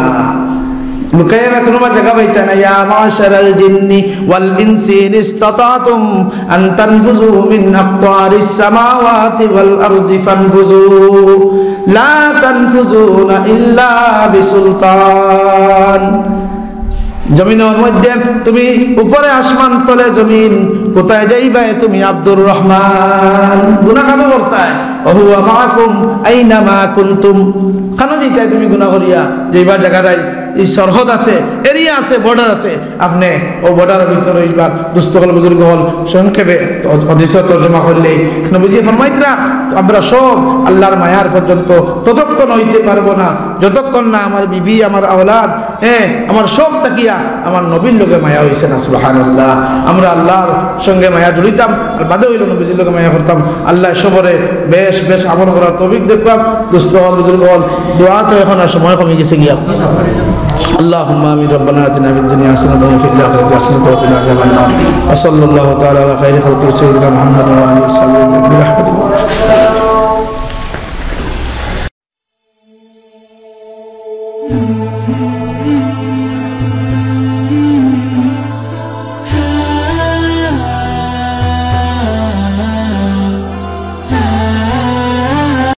লুকাইয়া কোনো জায়গা পাইতা না। ইয়া মাশারাল জিন্নি ওয়াল ইনসি ইন ইসতাতাতুম আন তানফুযু মিন আকতারিস সামাওয়াতি ওয়াল আরদি ফানফুযু লা তানফুযুনা ইল্লা বিসুলতান। জমিনের মধ্যে তুমি উপরে আসমান তলে জমিন, কোথায় যাইবা তুমি আব্দুর রহমান? গুনাহ কেন করতায়? ওহুয়া মাকুম আইনামা কুনতুম। কেন যাইতায় তুমি গুনাহ করিয়া? যাইবা জায়গায় এই সরহদ আছে, এরিয়া আছে, বর্ডার আছে, আপনি ও বর্ডারের ভিতরে এইবার দুস্থ হল বুজুর্গ হল সংক্ষেপে অধিক তর্জমা করলে বুঝিয়ে ফরমাইতরা আমরা সব আল্লাহর মায়ার পর্যন্ত ততক্ষণ হইতে পারবো না যতক্ষণ না আমার বিবি, আমার আওলাদ, আমার সব তাকিয়া আমার নবীর লোকে মায়া হয়েছে না। সুবহানাল্লাহ। আমরা আল্লাহর সঙ্গে মায়া জড়িতাম আর বাদে হইল নবীর লোকে মায়া করতাম। আল্লাহ সবরে বেশ আমল করার তৌফিক দেখলাম। দুস্থ হল বুজুর্গ হল দোয়া তো এখন আর সময় কমে গেছে গিয়া। اللهم آمين. ربنا آتنا في الدنيا حسنة وفي الآخرة حسنة وقنا عذاب النار. وصلى الله تعالى على خير خلقه سيدنا محمد وآله وصحبه برحمته.